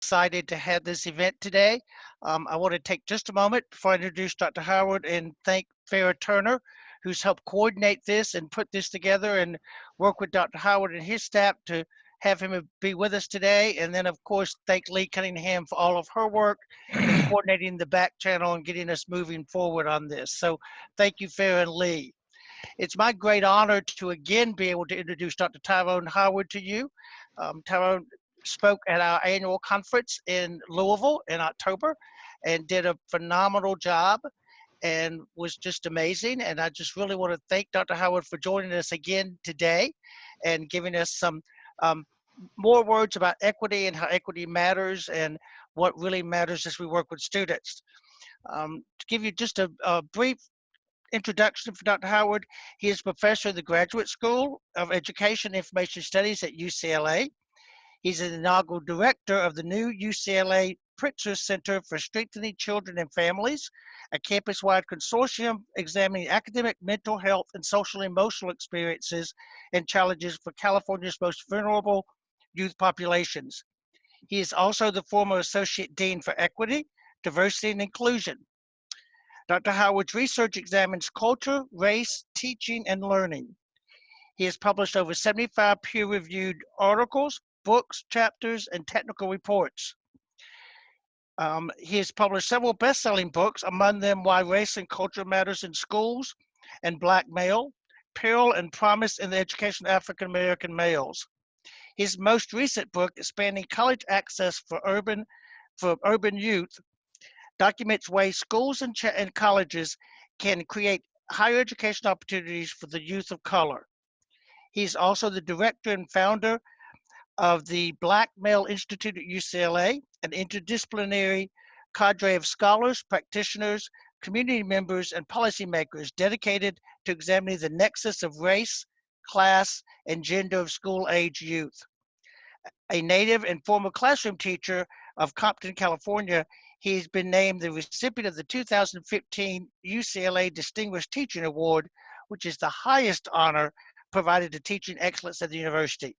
excited to have this event today. I want to take just a moment before I introduce Dr. Howard and thank Farrah Turner, who's helped coordinate this and put this together and work with Dr. Howard and his staff to have him be with us today. And then, of course, thank Lee Cunningham for all of her work in coordinating the back channel and getting us moving forward on this. So thank you, Farrah and Lee. It's my great honor to again be able to introduce Dr. Tyrone Howard to you. Tyrone spoke at our annual conference in Louisville in October and did a phenomenal job and was just amazing. And I just really want to thank Dr. Howard for joining us again today and giving us some more words about equity and how equity matters and what really matters as we work with students. To give you just a brief introduction for Dr. Howard, he is professor of the Graduate School of Education and Information Studies at UCLA. He's an inaugural director of the new UCLA Pritzker Center for Strengthening Children and Families, a campus-wide consortium examining academic, mental health, and social emotional experiences and challenges for California's most vulnerable youth populations. He is also the former Associate Dean for Equity, Diversity, and Inclusion. Dr. Howard's research examines culture, race, teaching, and learning. He has published over 75 peer-reviewed articles, books, chapters, and technical reports. He has published several best-selling books, among them Why Race and Culture Matters in Schools and Black Male, Peril and Promise in the Education of African American Males. His most recent book, Expanding College Access for Urban Youth, documents ways schools and colleges can create higher education opportunities for the youth of color. He's also the director and founder of the Black Male Institute at UCLA, an interdisciplinary cadre of scholars, practitioners, community members, and policymakers dedicated to examining the nexus of race, class, and gender of school-age youth. A native and former classroom teacher of Compton, California, he's been named the recipient of the 2015 UCLA Distinguished Teaching Award, which is the highest honor provided to teaching excellence at the university.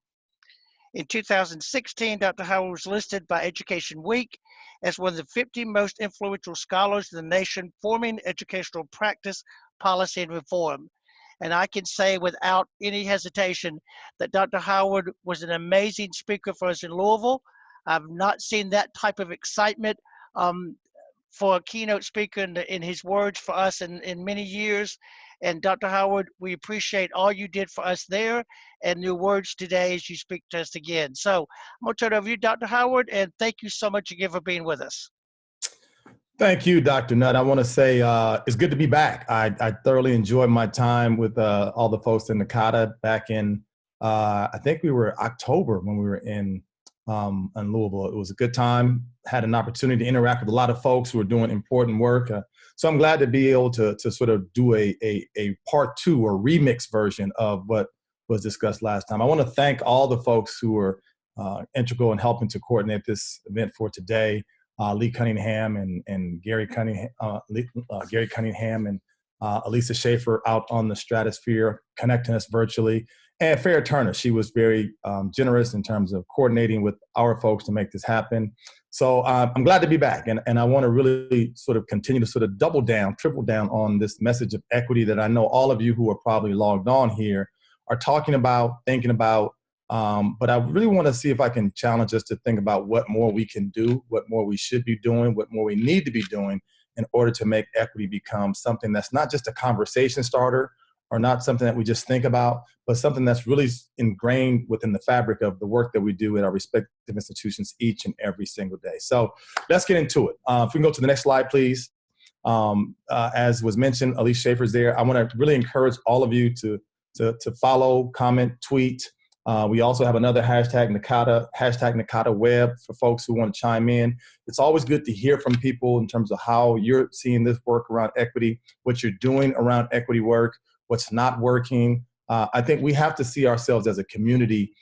In 2016, Dr. Howard was listed by Education Week as one of the 50 most influential scholars in the nation forming educational practice, policy, and reform. And I can say without any hesitation that Dr. Howard was an amazing speaker for us in Louisville. I've not seen that type of excitement for a keynote speaker in his words for us in many years. And Dr. Howard, we appreciate all you did for us there and your words today as you speak to us again. So I'm going to turn it over to you, Dr. Howard, and thank you so much again for being with us. Thank you, Dr. Nutt. I want to say it's good to be back. I thoroughly enjoyed my time with all the folks in NACADA back in, I think we were October when we were in Louisville. It was a good time, had an opportunity to interact with a lot of folks who are doing important work. So I'm glad to be able to sort of do a part two or remix version of what was discussed last time. I want to thank all the folks who were integral in helping to coordinate this event for today. Lee Cunningham and Gary Cunningham, and Elisa Schaefer out on the stratosphere, connecting us virtually. And Farrah Turner, she was very generous in terms of coordinating with our folks to make this happen. So I'm glad to be back. And I want to really sort of continue to sort of double down, triple down on this message of equity that I know all of you who are probably logged on here are talking about, thinking about. But I really want to see if I can challenge us to think about what more we can do, what more we should be doing, what more we need to be doing in order to make equity become something that's not just a conversation starter or not something that we just think about, but something that's really ingrained within the fabric of the work that we do at our respective institutions each and every single day. So let's get into it. If we can go to the next slide, please. As was mentioned, Elise Schaefer's there. I want to really encourage all of you to follow, comment, tweet. We also have another hashtag NACADA web for folks who want to chime in. It's always good to hear from people in terms of how you're seeing this work around equity, what you're doing around equity work, what's not working. I think we have to see ourselves as a community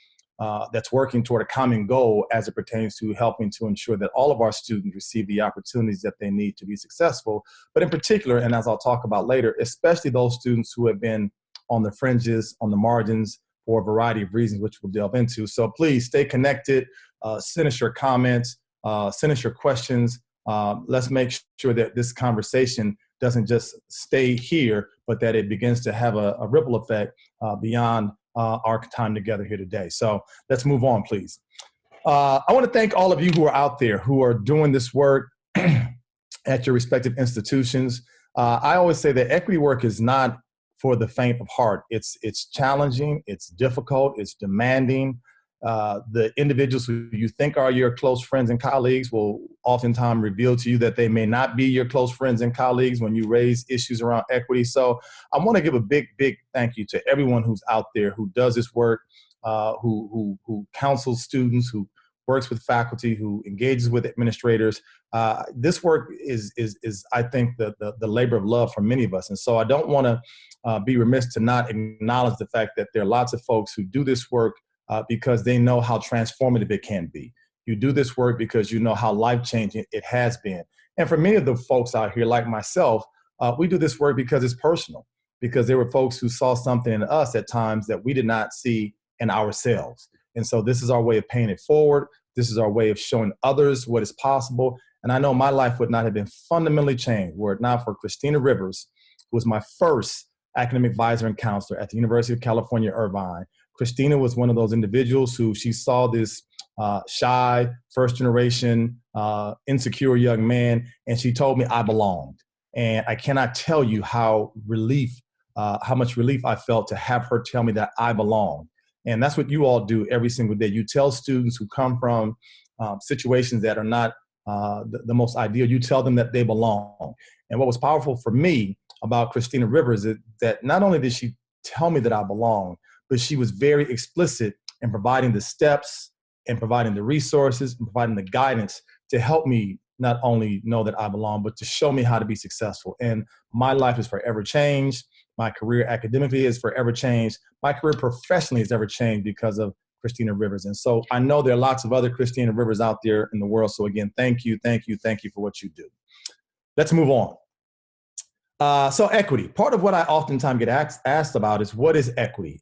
that's working toward a common goal as it pertains to helping to ensure that all of our students receive the opportunities that they need to be successful. But in particular, and as I'll talk about later, especially those students who have been on the fringes, on the margins, for a variety of reasons, which we'll delve into. So please stay connected, send us your comments, Send us your questions. Let's make sure that this conversation doesn't just stay here, but that it begins to have a ripple effect beyond our time together here today. So let's move on, please. I want to thank all of you who are out there who are doing this work at your respective institutions. I always say that equity work is not for the faint of heart. It's challenging, it's difficult, it's demanding. The individuals who you think are your close friends and colleagues will oftentimes reveal to you that they may not be your close friends and colleagues when you raise issues around equity. So I want to give a big thank you to everyone who's out there who does this work, who counsels students, who works with faculty, who engages with administrators. This work is I think the labor of love for many of us. And so I don't want to be remiss to not acknowledge the fact that there are lots of folks who do this work because they know how transformative it can be. You do this work because you know how life-changing it has been. And for many of the folks out here, like myself, we do this work because it's personal, because there were folks who saw something in us at times that we did not see in ourselves. And so this is our way of paying it forward. This is our way of showing others what is possible. And I know my life would not have been fundamentally changed were it not for Christina Rivers, who was my first academic advisor and counselor at the University of California, Irvine. Christina was one of those individuals who she saw this shy, first generation, insecure young man, and she told me I belonged. And I cannot tell you how much relief I felt to have her tell me that I belonged. And that's what you all do every single day. You tell students who come from situations that are not the most ideal, you tell them that they belong. And what was powerful for me about Christina Rivers is that not only did she tell me that I belong, but she was very explicit in providing the steps and providing the resources and providing the guidance to help me not only know that I belong, but to show me how to be successful. And my life is forever changed. My career academically is forever changed. My career professionally has ever changed because of Christina Rivers. And so I know there are lots of other Christina Rivers out there in the world. So again, thank you for what you do. Let's move on. So equity, part of what I oftentimes get asked about is what is equity?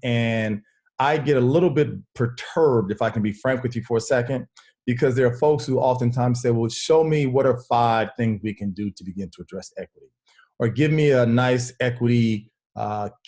And I get a little bit perturbed, if I can be frank with you for a second, because there are folks who oftentimes say, well, show me what are 5 things we can do to begin to address equity, or give me a nice equity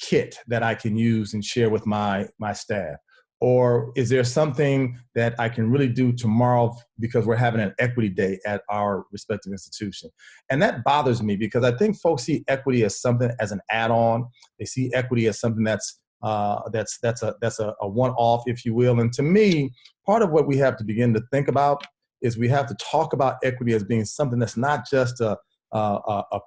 kit that I can use and share with my staff. Or is there something that I can really do tomorrow because we're having an equity day at our respective institution? And that bothers me because I think folks see equity as something as an add-on. They see equity as something that's a one-off, if you will. And to me, part of what we have to begin to think about is we have to talk about equity as being something that's not just a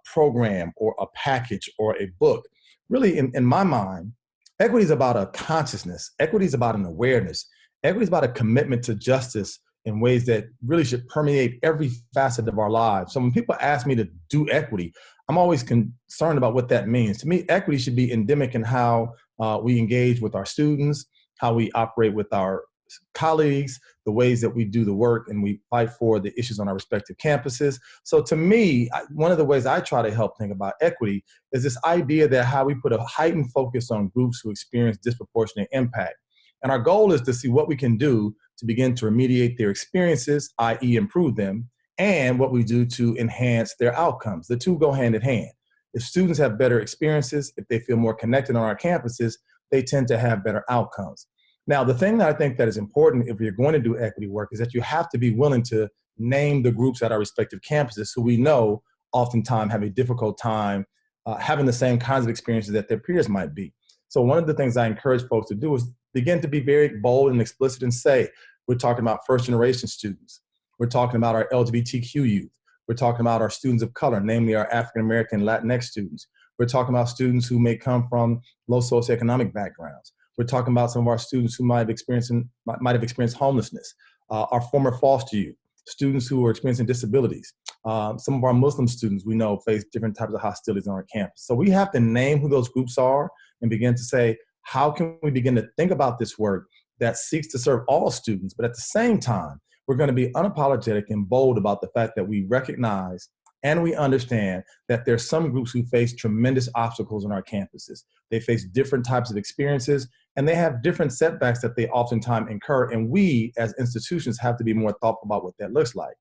program or a package or a book. Really, in my mind, equity is about a consciousness. Equity is about an awareness. Equity is about a commitment to justice in ways that really should permeate every facet of our lives. So when people ask me to do equity, I'm always concerned about what that means. To me, equity should be endemic in how we engage with our students, how we operate with our colleagues, the ways that we do the work and we fight for the issues on our respective campuses. So to me, one of the ways I try to help think about equity is this idea that how we put a heightened focus on groups who experience disproportionate impact. And our goal is to see what we can do to begin to remediate their experiences, i.e. improve them, and what we do to enhance their outcomes. The two go hand in hand. If students have better experiences, if they feel more connected on our campuses, they tend to have better outcomes. Now, the thing that I think that is important if you're going to do equity work is that you have to be willing to name the groups at our respective campuses who we know oftentimes have a difficult time having the same kinds of experiences that their peers might be. So one of the things I encourage folks to do is begin to be very bold and explicit and say, we're talking about first generation students. We're talking about our LGBTQ youth. We're talking about our students of color, namely our African-American Latinx students. We're talking about students who may come from low socioeconomic backgrounds. We're talking about some of our students who might have experienced homelessness, our former foster youth, students who are experiencing disabilities. Some of our Muslim students we know face different types of hostilities on our campus. So we have to name who those groups are and begin to say, how can we begin to think about this work that seeks to serve all students, but at the same time, we're going to be unapologetic and bold about the fact that we recognize And we understand that there's some groups who face tremendous obstacles on our campuses. They face different types of experiences, and they have different setbacks that they oftentimes incur. And we as institutions have to be more thoughtful about what that looks like.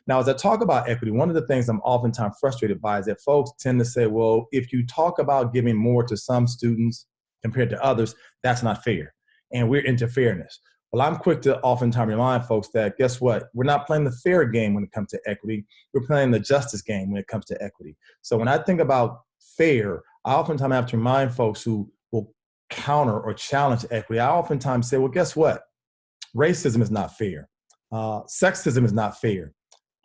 Now, as I talk about equity, one of the things I'm oftentimes frustrated by is that folks tend to say, well, if you talk about giving more to some students compared to others, that's not fair. And we're into fairness. Well, I'm quick to oftentimes remind folks that, guess what? We're not playing the fair game when it comes to equity. We're playing the justice game when it comes to equity. So when I think about fair, I oftentimes have to remind folks who will counter or challenge equity. I oftentimes say, well, guess what? Racism is not fair. Sexism is not fair.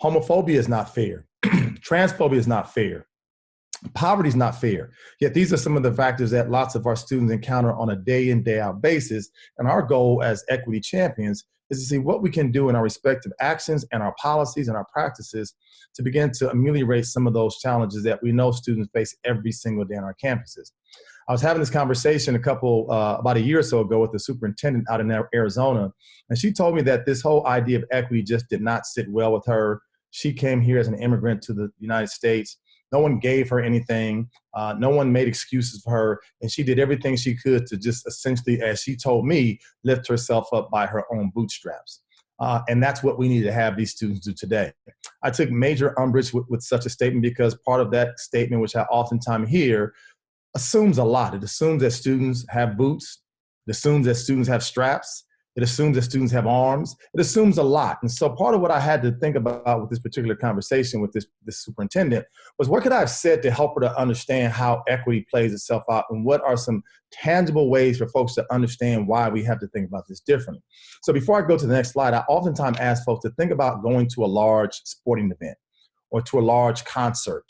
Homophobia is not fair. Transphobia is not fair. Poverty is not fair. Yet these are some of the factors that lots of our students encounter on a day in, day out basis. And our goal as equity champions is to see what we can do in our respective actions and our policies and our practices to begin to ameliorate some of those challenges that we know students face every single day on our campuses. I was having this conversation about a year or so ago with the superintendent out in Arizona, and she told me that this whole idea of equity just did not sit well with her. She came here as an immigrant to the United States. No one gave her anything. No one made excuses for her. And she did everything she could to just essentially, as she told me, lift herself up by her own bootstraps. And that's what we need to have these students do today. I took major umbrage with such a statement because part of that statement, which I oftentimes hear, assumes a lot. It assumes that students have boots. It assumes that students have straps. It assumes that students have arms. It assumes a lot. And so part of what I had to think about with this particular conversation with this superintendent was what could I have said to help her to understand how equity plays itself out and what are some tangible ways for folks to understand why we have to think about this differently. So before I go to the next slide, I oftentimes ask folks to think about going to a large sporting event or to a large concert.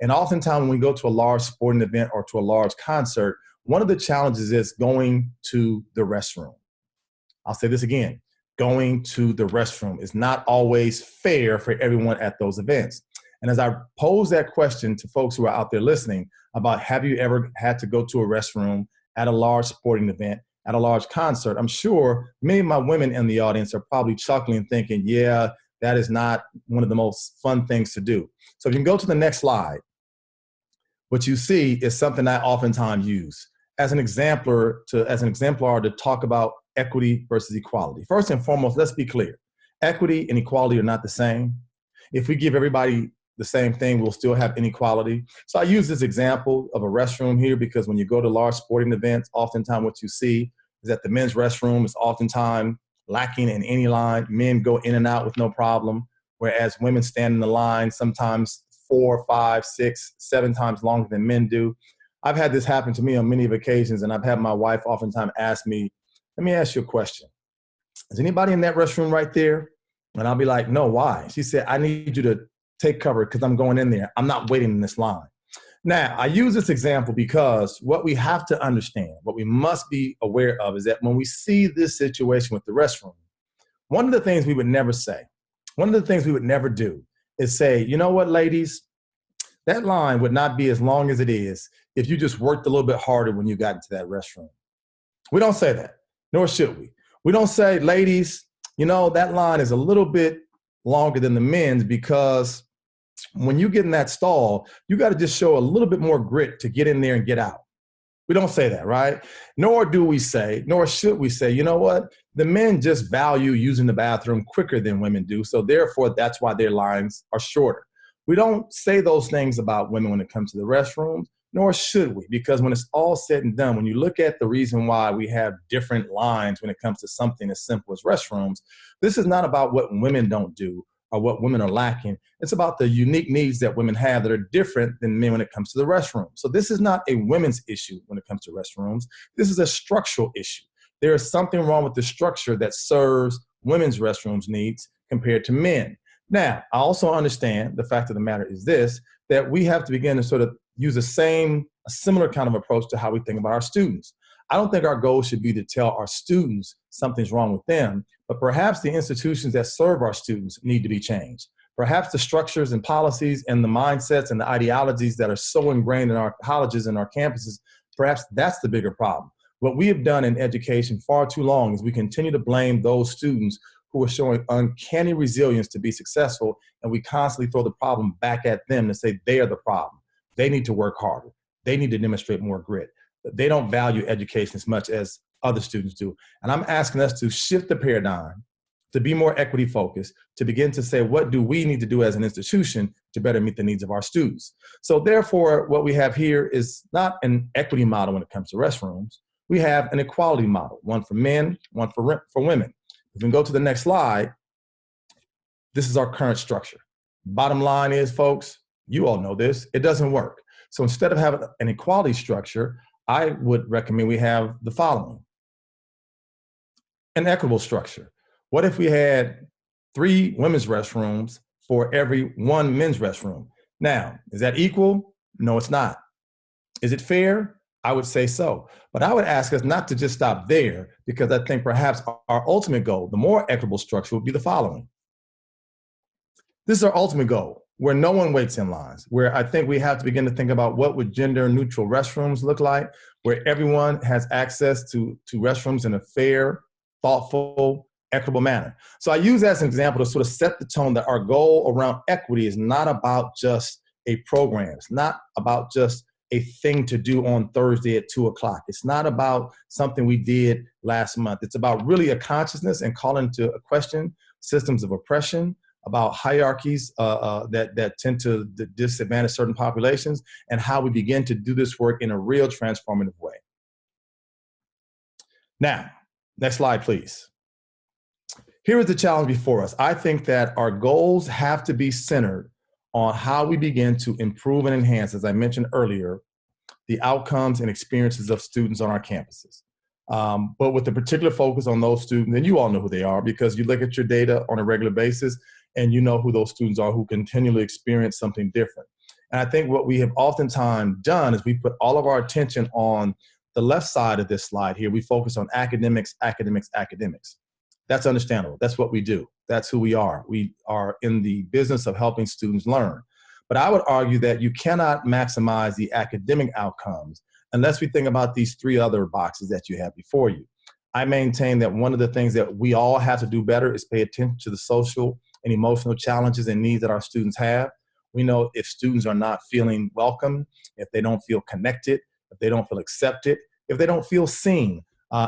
And oftentimes when we go to a large sporting event or to a large concert, one of the challenges is going to the restroom. I'll say this again, going to the restroom is not always fair for everyone at those events. And as I pose that question to folks who are out there listening about have you ever had to go to a restroom at a large sporting event, at a large concert, I'm sure many of my women in the audience are probably chuckling and thinking, yeah, that is not one of the most fun things to do. So if you can go to the next slide, what you see is something I oftentimes use as an exemplar to talk about equity versus equality. First and foremost, let's be clear. Equity and equality are not the same. If we give everybody the same thing, we'll still have inequality. So I use this example of a restroom here because when you go to large sporting events, oftentimes what you see is that the men's restroom is oftentimes lacking in any line. Men go in and out with no problem, whereas women stand in the line sometimes 4, 5, 6, 7 times longer than men do. I've had this happen to me on many occasions, and I've had my wife oftentimes ask me, let me ask you a question. Is anybody in that restroom right there? And I'll be like, no, why? She said, I need you to take cover because I'm going in there. I'm not waiting in this line. Now, I use this example because what we have to understand, what we must be aware of is that when we see this situation with the restroom, one of the things we would never say, one of the things we would never do is say, you know what, ladies, that line would not be as long as it is if you just worked a little bit harder when you got into that restroom. We don't say that, nor should we. We don't say, ladies, you know, that line is a little bit longer than the men's because when you get in that stall, you got to just show a little bit more grit to get in there and get out. We don't say that, right? Nor do we say, nor should we say, you know what? The men just value using the bathroom quicker than women do. So therefore, that's why their lines are shorter. We don't say those things about women when it comes to the restrooms, nor should we, because when it's all said and done, when you look at the reason why we have different lines when it comes to something as simple as restrooms, this is not about what women don't do or what women are lacking. It's about the unique needs that women have that are different than men when it comes to the restroom. So this is not a women's issue when it comes to restrooms. This is a structural issue. There is something wrong with the structure that serves women's restrooms needs compared to men. Now, I also understand the fact of the matter is this, that we have to begin to sort of use a similar kind of approach to how we think about our students. I don't think our goal should be to tell our students something's wrong with them, but perhaps the institutions that serve our students need to be changed. Perhaps the structures and policies and the mindsets and the ideologies that are so ingrained in our colleges and our campuses, perhaps that's the bigger problem. What we have done in education far too long is we continue to blame those students who are showing uncanny resilience to be successful, and we constantly throw the problem back at them and say they are the problem. They need to work harder. They need to demonstrate more grit. They don't value education as much as other students do. And I'm asking us to shift the paradigm, to be more equity focused, to begin to say, what do we need to do as an institution to better meet the needs of our students? So therefore, what we have here is not an equity model when it comes to restrooms. We have an equality model, one for men, one for women. If we can go to the next slide, this is our current structure. Bottom line is, folks, you all know this, it doesn't work. So instead of having an equality structure, I would recommend we have the following. An equitable structure. What if we had 3 women's restrooms for every 1 men's restroom? Now, is that equal? No, it's not. Is it fair? I would say so. But I would ask us not to just stop there, because I think perhaps our ultimate goal, the more equitable structure, would be the following. This is our ultimate goal, where no one waits in lines, where I think we have to begin to think about what would gender neutral restrooms look like, where everyone has access to restrooms in a fair, thoughtful, equitable manner. So I use that as an example to sort of set the tone that our goal around equity is not about just a program. It's not about just a thing to do on Thursday at 2 o'clock. It's not about something we did last month. It's about really a consciousness and calling into question systems of oppression, about hierarchies that tend to disadvantage certain populations, and how we begin to do this work in a real transformative way. Now, next slide, please. Here is the challenge before us. I think that our goals have to be centered on how we begin to improve and enhance, as I mentioned earlier, the outcomes and experiences of students on our campuses. But with a particular focus on those students, and you all know who they are because you look at your data on a regular basis and you know who those students are who continually experience something different. And I think what we have oftentimes done is we put all of our attention on the left side of this slide here. We focus on academics, academics, academics. That's understandable. That's what we do. That's who we are. We are in the business of helping students learn. But I would argue that you cannot maximize the academic outcomes unless we think about these 3 other boxes that you have before you. I maintain that one of the things that we all have to do better is pay attention to the social and emotional challenges and needs that our students have. We know if students are not feeling welcome, if they don't feel connected, if they don't feel accepted, if they don't feel seen,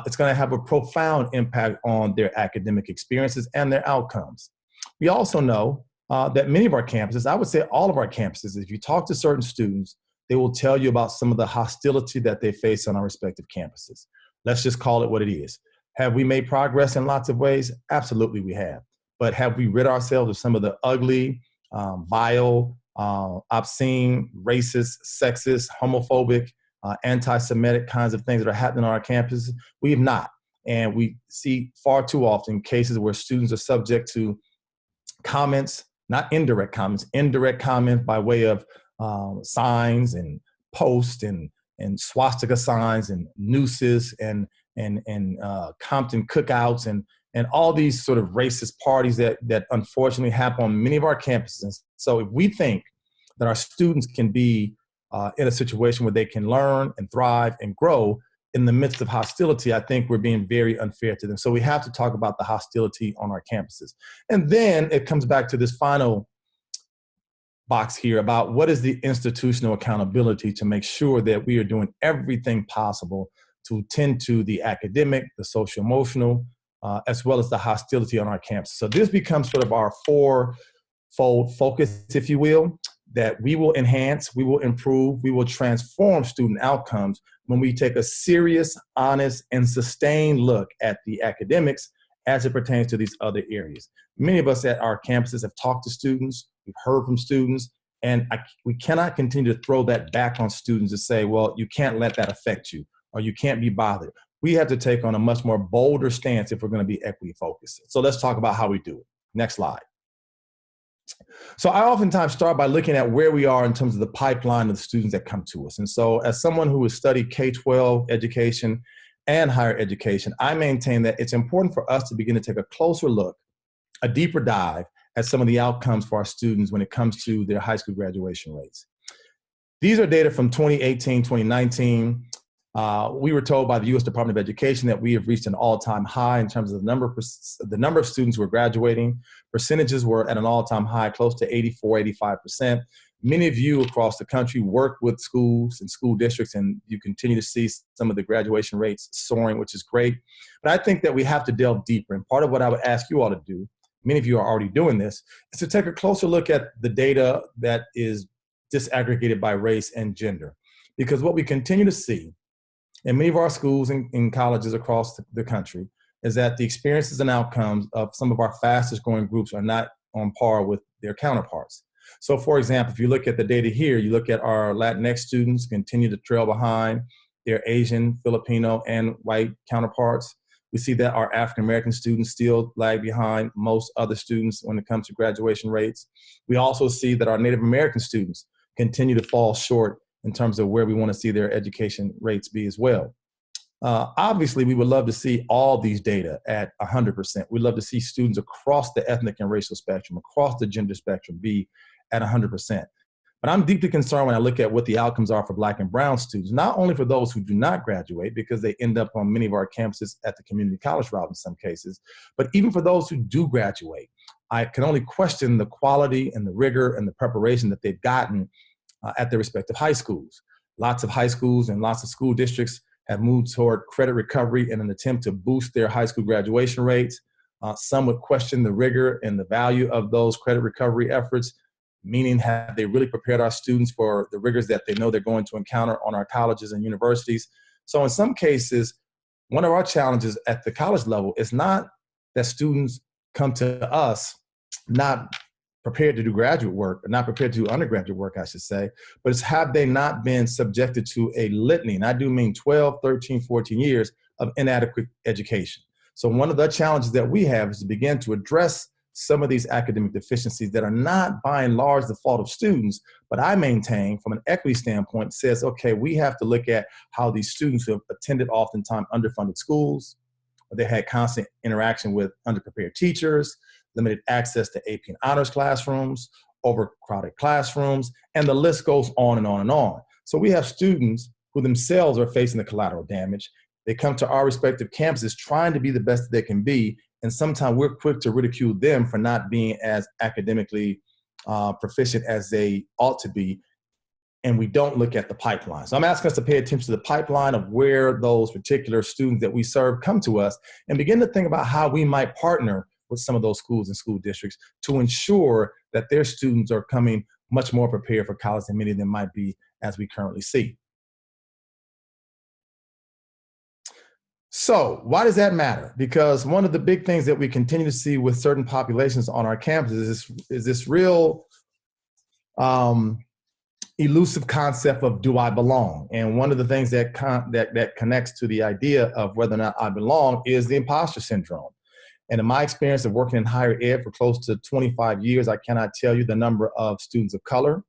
it's going to have a profound impact on their academic experiences and their outcomes. We also know that many of our campuses, I would say all of our campuses, if you talk to certain students, they will tell you about some of the hostility that they face on our respective campuses. Let's just call it what it is. Have we made progress in lots of ways? Absolutely we have. But have we rid ourselves of some of the ugly, vile, obscene, racist, sexist, homophobic, anti-Semitic kinds of things that are happening on our campuses? We have not. And we see far too often cases where students are subject to comments, not indirect comments, indirect comments by way of signs and posts and swastika signs and nooses and Compton cookouts and all these sort of racist parties that unfortunately happen on many of our campuses. So if we think that our students can be in a situation where they can learn and thrive and grow in the midst of hostility, I think we're being very unfair to them. So we have to talk about the hostility on our campuses. And then it comes back to this final box here about what is the institutional accountability to make sure that we are doing everything possible to tend to the academic, the social emotional, as well as the hostility on our campus. So this becomes sort of our 4-fold focus, if you will, that we will enhance, we will improve, we will transform student outcomes when we take a serious, honest, and sustained look at the academics as it pertains to these other areas. Many of us at our campuses have talked to students, we've heard from students, and we cannot continue to throw that back on students to say, well, you can't let that affect you, or you can't be bothered. We have to take on a much more bolder stance if we're going to be equity focused. So let's talk about how we do it. Next slide. So I oftentimes start by looking at where we are in terms of the pipeline of the students that come to us. And so as someone who has studied K-12 education and higher education, I maintain that it's important for us to begin to take a closer look, a deeper dive at some of the outcomes for our students when it comes to their high school graduation rates. These are data from 2018, 2019. We were told by the U.S. Department of Education that we have reached an all-time high in terms of the number of students who are graduating. Percentages were at an all-time high, close to 84, 85%. Many of you across the country work with schools and school districts, and you continue to see some of the graduation rates soaring, which is great. But I think that we have to delve deeper. And part of what I would ask you all to do, many of you are already doing this, is to take a closer look at the data that is disaggregated by race and gender. Because what we continue to see in many of our schools and colleges across the country is that the experiences and outcomes of some of our fastest growing groups are not on par with their counterparts. So for example, if you look at the data here, you look at our Latinx students continue to trail behind their Asian, Filipino, and white counterparts. We see that our African-American students still lag behind most other students when it comes to graduation rates. We also see that our Native American students continue to fall short in terms of where we want to see their education rates be as well. Obviously, we would love to see all these data at 100%. We'd love to see students across the ethnic and racial spectrum, across the gender spectrum be at 100%. But I'm deeply concerned when I look at what the outcomes are for Black and Brown students, not only for those who do not graduate because they end up on many of our campuses at the community college route in some cases, but even for those who do graduate. I can only question the quality and the rigor and the preparation that they've gotten at their respective high schools. Lots of high schools and lots of school districts have moved toward credit recovery in an attempt to boost their high school graduation rates. Some would question the rigor and the value of those credit recovery efforts, meaning have they really prepared our students for the rigors that they know they're going to encounter on our colleges and universities? So in some cases, one of our challenges at the college level is not that students come to us not prepared to do graduate work, or not prepared to do undergraduate work, I should say, but it's have they not been subjected to a litany, and I do mean 12, 13, 14 years of inadequate education. So one of the challenges that we have is to begin to address some of these academic deficiencies that are not by and large the fault of students, but I maintain from an equity standpoint says, okay, we have to look at how these students who have attended oftentimes underfunded schools, or they had constant interaction with underprepared teachers, limited access to AP and honors classrooms, overcrowded classrooms, and the list goes on and on and on. So we have students who themselves are facing the collateral damage. They come to our respective campuses trying to be the best that they can be, and sometimes we're quick to ridicule them for not being as academically proficient as they ought to be, and we don't look at the pipeline. So I'm asking us to pay attention to the pipeline of where those particular students that we serve come to us and begin to think about how we might partner with some of those schools and school districts to ensure that their students are coming much more prepared for college than many of them might be as we currently see. So why does that matter? Because one of the big things that we continue to see with certain populations on our campuses is this real elusive concept of do I belong? And one of the things that connects to the idea of whether or not I belong is the imposter syndrome. And in my experience of working in higher ed for close to 25 years, I cannot tell you the number of students of color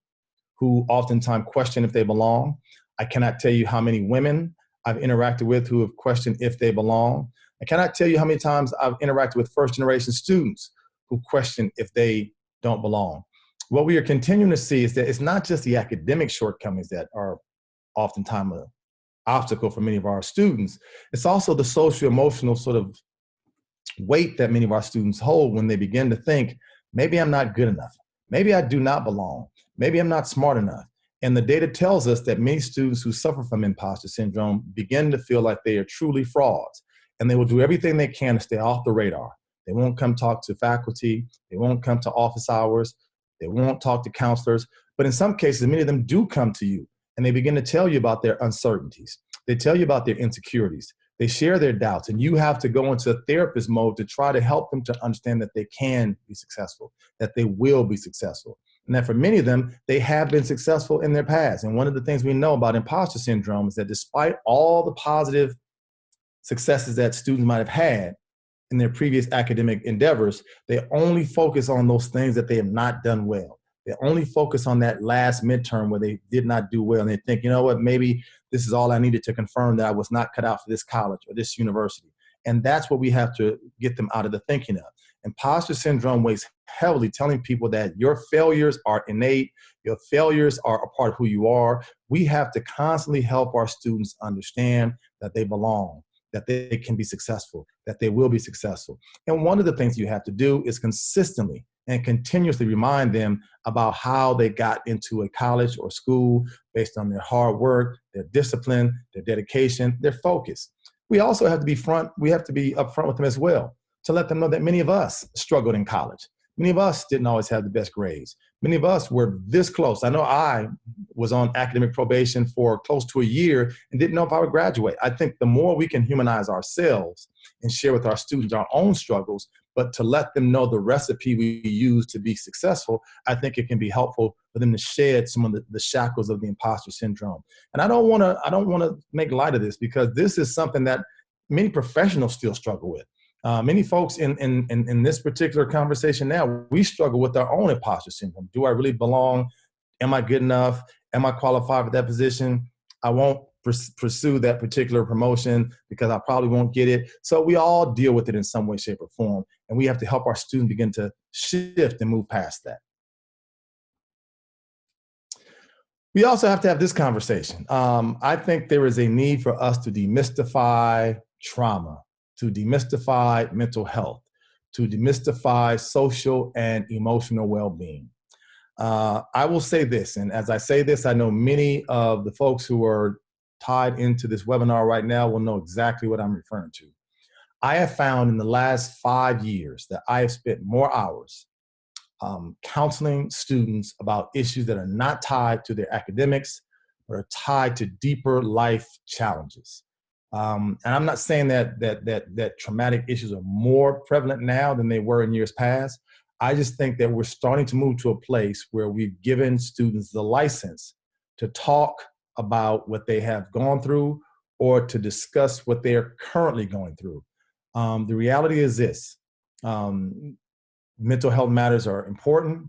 who oftentimes question if they belong. I cannot tell you how many women I've interacted with who have questioned if they belong. I cannot tell you how many times I've interacted with first-generation students who question if they don't belong. What we are continuing to see is that it's not just the academic shortcomings that are oftentimes an obstacle for many of our students. It's also the socio-emotional sort of weight that many of our students hold when they begin to think, maybe I'm not good enough. Maybe I do not belong. Maybe I'm not smart enough. And the data tells us that many students who suffer from imposter syndrome begin to feel like they are truly frauds, and they will do everything they can to stay off the radar. They won't come talk to faculty. They won't come to office hours. They won't talk to counselors. But in some cases, many of them do come to you, and they begin to tell you about their uncertainties. They tell you about their insecurities. They share their doubts, and you have to go into a therapist mode to try to help them to understand that they can be successful, that they will be successful. And that for many of them, they have been successful in their past. And one of the things we know about imposter syndrome is that despite all the positive successes that students might have had in their previous academic endeavors, they only focus on those things that they have not done well. They only focus on that last midterm where they did not do well. And they think, you know what, maybe this is all I needed to confirm that I was not cut out for this college or this university. And that's what we have to get them out of the thinking of. Imposter syndrome weighs heavily, telling people that your failures are innate, your failures are a part of who you are. We have to constantly help our students understand that they belong, that they can be successful, that they will be successful. And one of the things you have to do is consistently and continuously remind them about how they got into a college or school based on their hard work, their discipline, their dedication, their focus. We also have to be upfront with them as well, to let them know that many of us struggled in college. Many of us didn't always have the best grades. Many of us were this close. I know I was on academic probation for close to a year and didn't know if I would graduate. I think the more we can humanize ourselves and share with our students our own struggles, but to let them know the recipe we use to be successful, I think it can be helpful for them to shed some of the shackles of the imposter syndrome. And I don't want to make light of this, because this is something that many professionals still struggle with. Many folks in this particular conversation now, we struggle with our own imposter syndrome. Do I really belong? Am I good enough? Am I qualified for that position? I won't pursue that particular promotion because I probably won't get it. So we all deal with it in some way, shape, or form. And we have to help our students begin to shift and move past that. We also have to have this conversation. I think there is a need for us to demystify trauma, to demystify mental health, to demystify social and emotional well-being. I will say this, and as I say this, I know many of the folks who are tied into this webinar right now will know exactly what I'm referring to. I have found in the last 5 years that I have spent more hours counseling students about issues that are not tied to their academics, but are tied to deeper life challenges. And I'm not saying that traumatic issues are more prevalent now than they were in years past. I just think that we're starting to move to a place where we've given students the license to talk about what they have gone through or to discuss what they're currently going through. The reality is this. Mental health matters are important.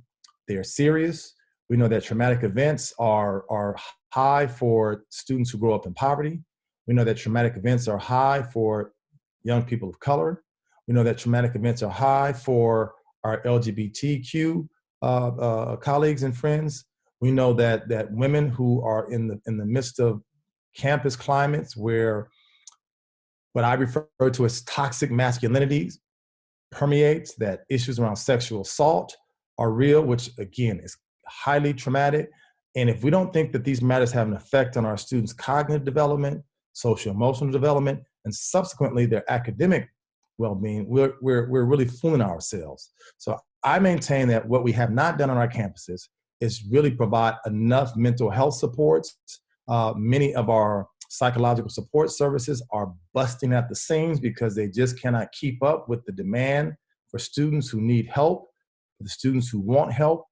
They are serious. We know that traumatic events are high for students who grow up in poverty. We know that traumatic events are high for young people of color. We know that traumatic events are high for our LGBTQ colleagues and friends. We know that women who are in the midst of campus climates where what I refer to as toxic masculinity permeates, that issues around sexual assault are real, which again is highly traumatic. And if we don't think that these matters have an effect on our students' cognitive development, social emotional development, and subsequently their academic well-being, we're really fooling ourselves. So I maintain that what we have not done on our campuses is really provide enough mental health supports. Many of our psychological support services are busting at the seams because they just cannot keep up with the demand for students who need help, for the students who want help.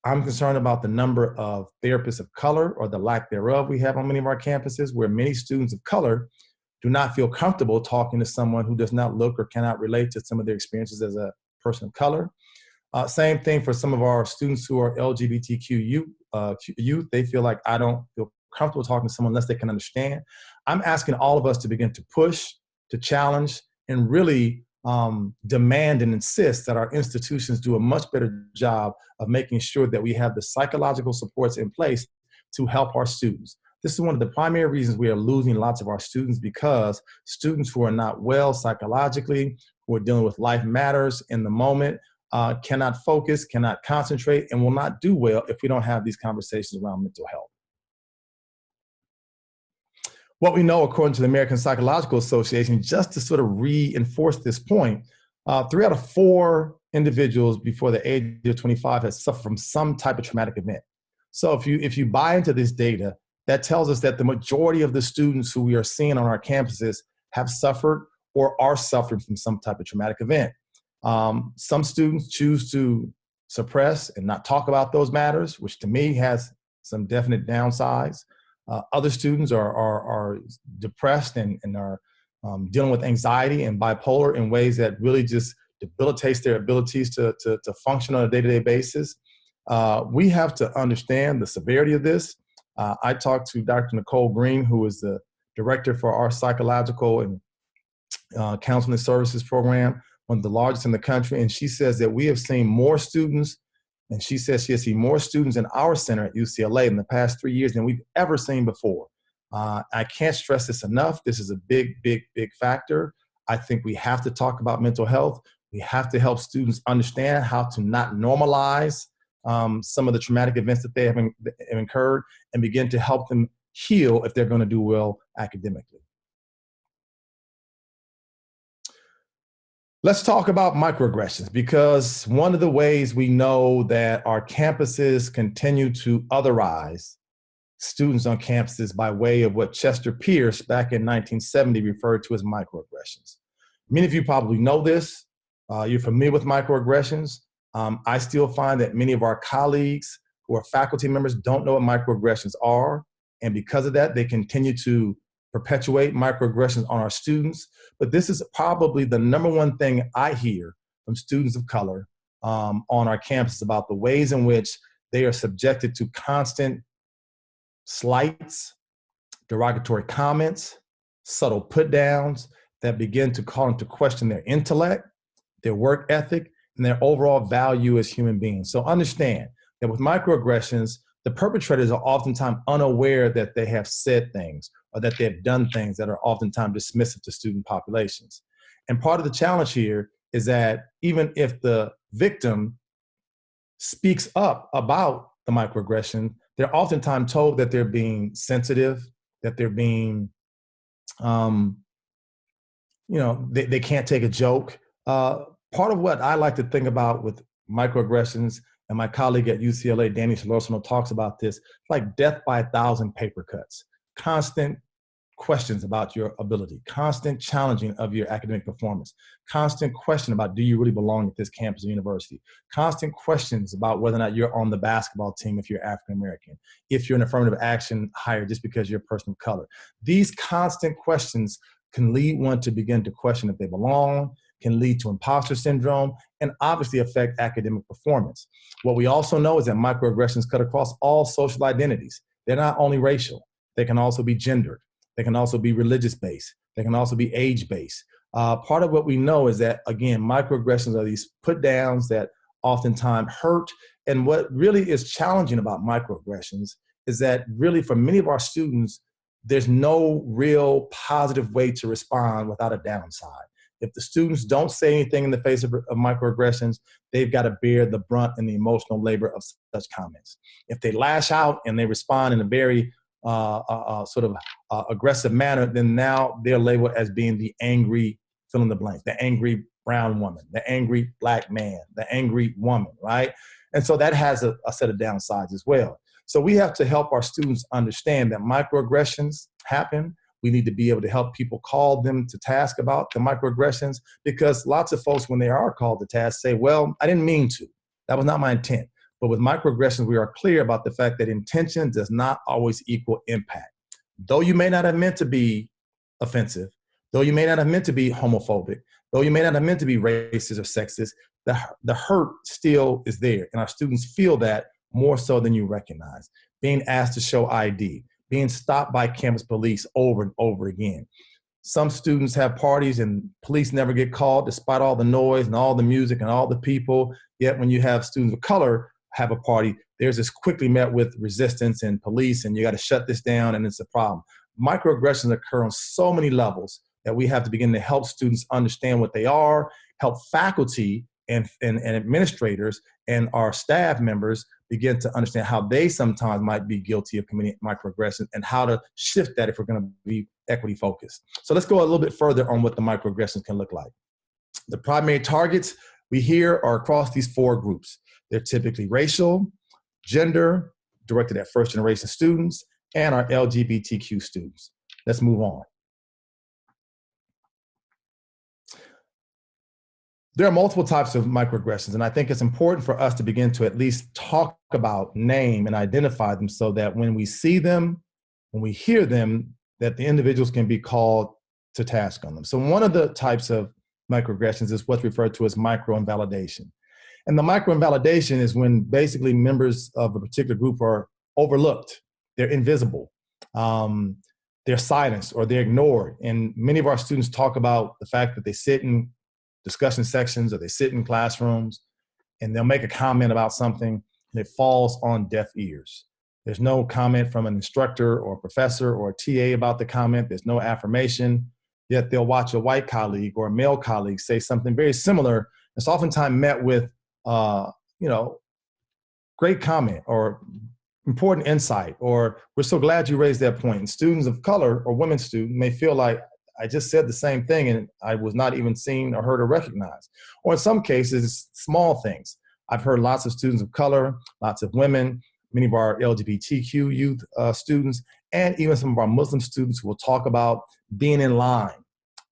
I'm concerned about the number of therapists of color, or the lack thereof, we have on many of our campuses, where many students of color do not feel comfortable talking to someone who does not look or cannot relate to some of their experiences as a person of color. Same thing for some of our students who are LGBTQ youth. They feel like, I don't feel comfortable talking to someone unless they can understand. I'm asking all of us to begin to push, to challenge, and really demand and insist that our institutions do a much better job of making sure that we have the psychological supports in place to help our students. This is one of the primary reasons we are losing lots of our students, because students who are not well psychologically, who are dealing with life matters in the moment, cannot focus, cannot concentrate, and will not do well if we don't have these conversations around mental health. What we know, according to the American Psychological Association, just to sort of reinforce this point, 3 out of 4 individuals before the age of 25 have suffered from some type of traumatic event. So if you buy into this data, that tells us that the majority of the students who we are seeing on our campuses have suffered or are suffering from some type of traumatic event. Some students choose to suppress and not talk about those matters, which to me has some definite downsides. Other students are depressed and are dealing with anxiety and bipolar in ways that really just debilitates their abilities to function on a day-to-day basis. We have to understand the severity of this. I talked to Dr. Nicole Green, who is the director for our psychological and counseling services program, one of the largest in the country. And she says that we have seen more students, and she says she has seen more students in our center at UCLA in the past 3 years than we've ever seen before. I can't stress this enough. This is a big, big, big factor. I think we have to talk about mental health. We have to help students understand how to not normalize some of the traumatic events that they have incurred, and begin to help them heal if they're going to do well academically. Let's talk about microaggressions, because one of the ways we know that our campuses continue to otherize students on campuses by way of what Chester Pierce back in 1970 referred to as microaggressions. Many of you probably know this. You're familiar with microaggressions. I still find that many of our colleagues who are faculty members don't know what microaggressions are. And because of that, they continue to perpetuate microaggressions on our students. But this is probably the number one thing I hear from students of color on our campus about the ways in which they are subjected to constant slights, derogatory comments, subtle put downs that begin to call into question their intellect, their work ethic, and their overall value as human beings. So understand that with microaggressions, the perpetrators are oftentimes unaware that they have said things or that they have done things that are oftentimes dismissive to student populations. And part of the challenge here is that even if the victim speaks up about the microaggression, they're oftentimes told that they're being sensitive, that they're being, they can't take a joke. Part of what I like to think about with microaggressions, and my colleague at UCLA, Danny Solorzano, talks about this, like death by 1,000 paper cuts. Constant questions about your ability, constant challenging of your academic performance, constant question about, do you really belong at this campus or university? Constant questions about whether or not you're on the basketball team if you're African American, if you're an affirmative action hire just because you're a person of color. These constant questions can lead one to begin to question if they belong, can lead to imposter syndrome, and obviously affect academic performance. What we also know is that microaggressions cut across all social identities. They're not only racial, they can also be gendered. They can also be religious-based. They can also be age-based. Part of what we know is that, again, microaggressions are these put-downs that oftentimes hurt. And what really is challenging about microaggressions is that really for many of our students, there's no real positive way to respond without a downside. If the students don't say anything in the face of microaggressions, they've got to bear the brunt and the emotional labor of such comments. If they lash out and they respond in a very aggressive manner, then now they're labeled as being the angry fill in the blank, the angry brown woman, the angry black man, the angry woman, right? And so that has a set of downsides as well. So we have to help our students understand that microaggressions happen. We need to be able to help people call them to task about the microaggressions, because lots of folks, when they are called to task, say, well, I didn't mean to. That was not my intent. But with microaggressions, we are clear about the fact that intention does not always equal impact. Though you may not have meant to be offensive, though you may not have meant to be homophobic, though you may not have meant to be racist or sexist, the hurt still is there. And our students feel that more so than you recognize. Being asked to show ID, being stopped by campus police over and over again. Some students have parties and police never get called despite all the noise and all the music and all the people. Yet when you have students of color have a party, there's this quickly met with resistance and police, and you got to shut this down, and it's a problem. Microaggressions occur on so many levels that we have to begin to help students understand what they are, help faculty and administrators and our staff members begin to understand how they sometimes might be guilty of committing microaggressions and how to shift that if we're going to be equity focused. So let's go a little bit further on what the microaggressions can look like. The primary targets we hear are across these four groups. They're typically racial, gender, directed at first generation students, and our LGBTQ students. Let's move on. There are multiple types of microaggressions, and I think it's important for us to begin to at least talk about, name, and identify them so that when we see them, when we hear them, that the individuals can be called to task on them. So one of the types of microaggressions is what's referred to as micro-invalidation. And the micro-invalidation is when basically members of a particular group are overlooked, they're invisible, they're silenced, or they're ignored. And many of our students talk about the fact that they sit in discussion sections or they sit in classrooms and they'll make a comment about something and it falls on deaf ears. There's no comment from an instructor or a professor or a TA about the comment. There's no affirmation. Yet they'll watch a white colleague or a male colleague say something very similar. It's oftentimes met with, great comment or important insight, or we're so glad you raised that point. And students of color or women students may feel like I just said the same thing and I was not even seen or heard or recognized. Or in some cases, small things. I've heard lots of students of color, lots of women, many of our LGBTQ youth students, and even some of our Muslim students who will talk about being in line,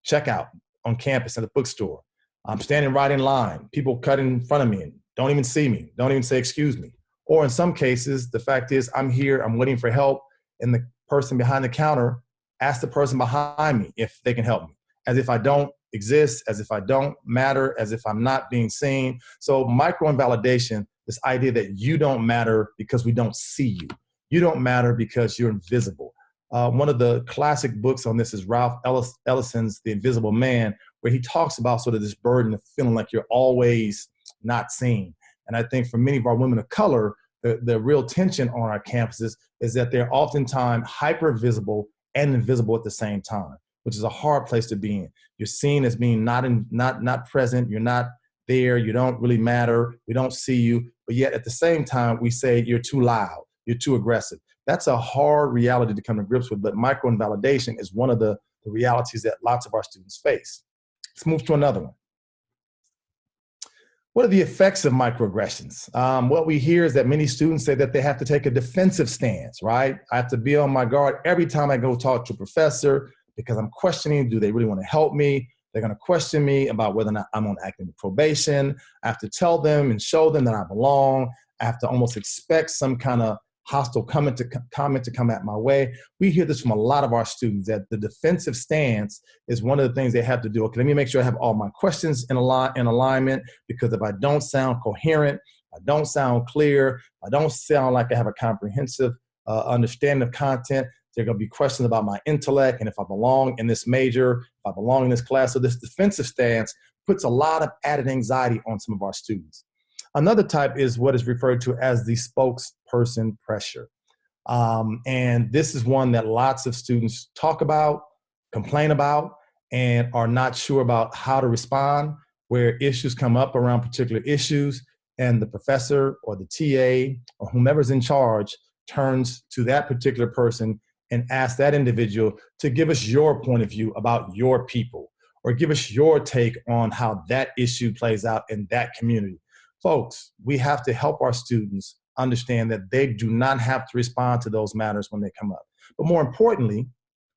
checkout on campus at a bookstore. I'm standing right in line. People cut in front of me and don't even see me, don't even say excuse me. Or in some cases, the fact is I'm here, I'm waiting for help, and the person behind the counter asks the person behind me if they can help me, as if I don't exist, as if I don't matter, as if I'm not being seen. So micro-invalidation, this idea that you don't matter because we don't see you. You don't matter because you're invisible. One of the classic books on this is Ralph Ellison's The Invisible Man, where he talks about sort of this burden of feeling like you're always not seen. And I think for many of our women of color, the real tension on our campuses is that they're oftentimes hyper visible and invisible at the same time, which is a hard place to be in. You're seen as being not present, you're not there, you don't really matter, we don't see you, but yet at the same time, we say you're too loud, you're too aggressive. That's a hard reality to come to grips with, but micro-invalidation is one of the realities that lots of our students face. Let's move to another one. What are the effects of microaggressions? What we hear is that many students say that they have to take a defensive stance, right? I have to be on my guard every time I go talk to a professor because I'm questioning, do they really want to help me? They're going to question me about whether or not I'm on academic probation. I have to tell them and show them that I belong. I have to almost expect some kind of hostile comment to come at my way. We hear this from a lot of our students, that the defensive stance is one of the things they have to do. Okay, let me make sure I have all my questions in alignment, because if I don't sound coherent, if I don't sound clear, if I don't sound like I have a comprehensive understanding of content, there are going to be questions about my intellect and if I belong in this major, if I belong in this class. So this defensive stance puts a lot of added anxiety on some of our students. Another type is what is referred to as the spokesperson pressure. And this is one that lots of students talk about, complain about, and are not sure about how to respond, where issues come up around particular issues, and the professor or the TA or whomever's in charge turns to that particular person and asks that individual to give us your point of view about your people, or give us your take on how that issue plays out in that community. Folks, we have to help our students understand that they do not have to respond to those matters when they come up. But more importantly,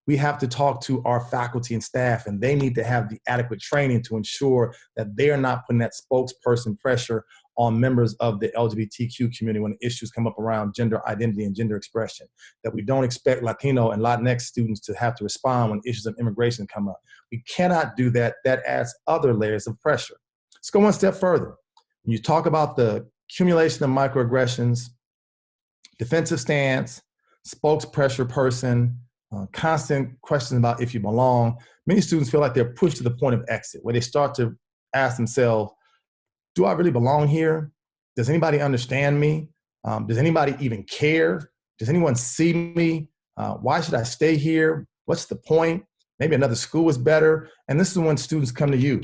we have to talk to our faculty and staff, and they need to have the adequate training to ensure that they are not putting that spokesperson pressure on members of the LGBTQ community when issues come up around gender identity and gender expression, that we don't expect Latino and Latinx students to have to respond when issues of immigration come up. We cannot do that. That adds other layers of pressure. Let's go one step further. When you talk about the accumulation of microaggressions, defensive stance, spokespressure person, constant questions about if you belong, many students feel like they're pushed to the point of exit, where they start to ask themselves, do I really belong here? Does anybody understand me? Does anybody even care? Does anyone see me? Why should I stay here? What's the point? Maybe another school is better. And this is when students come to you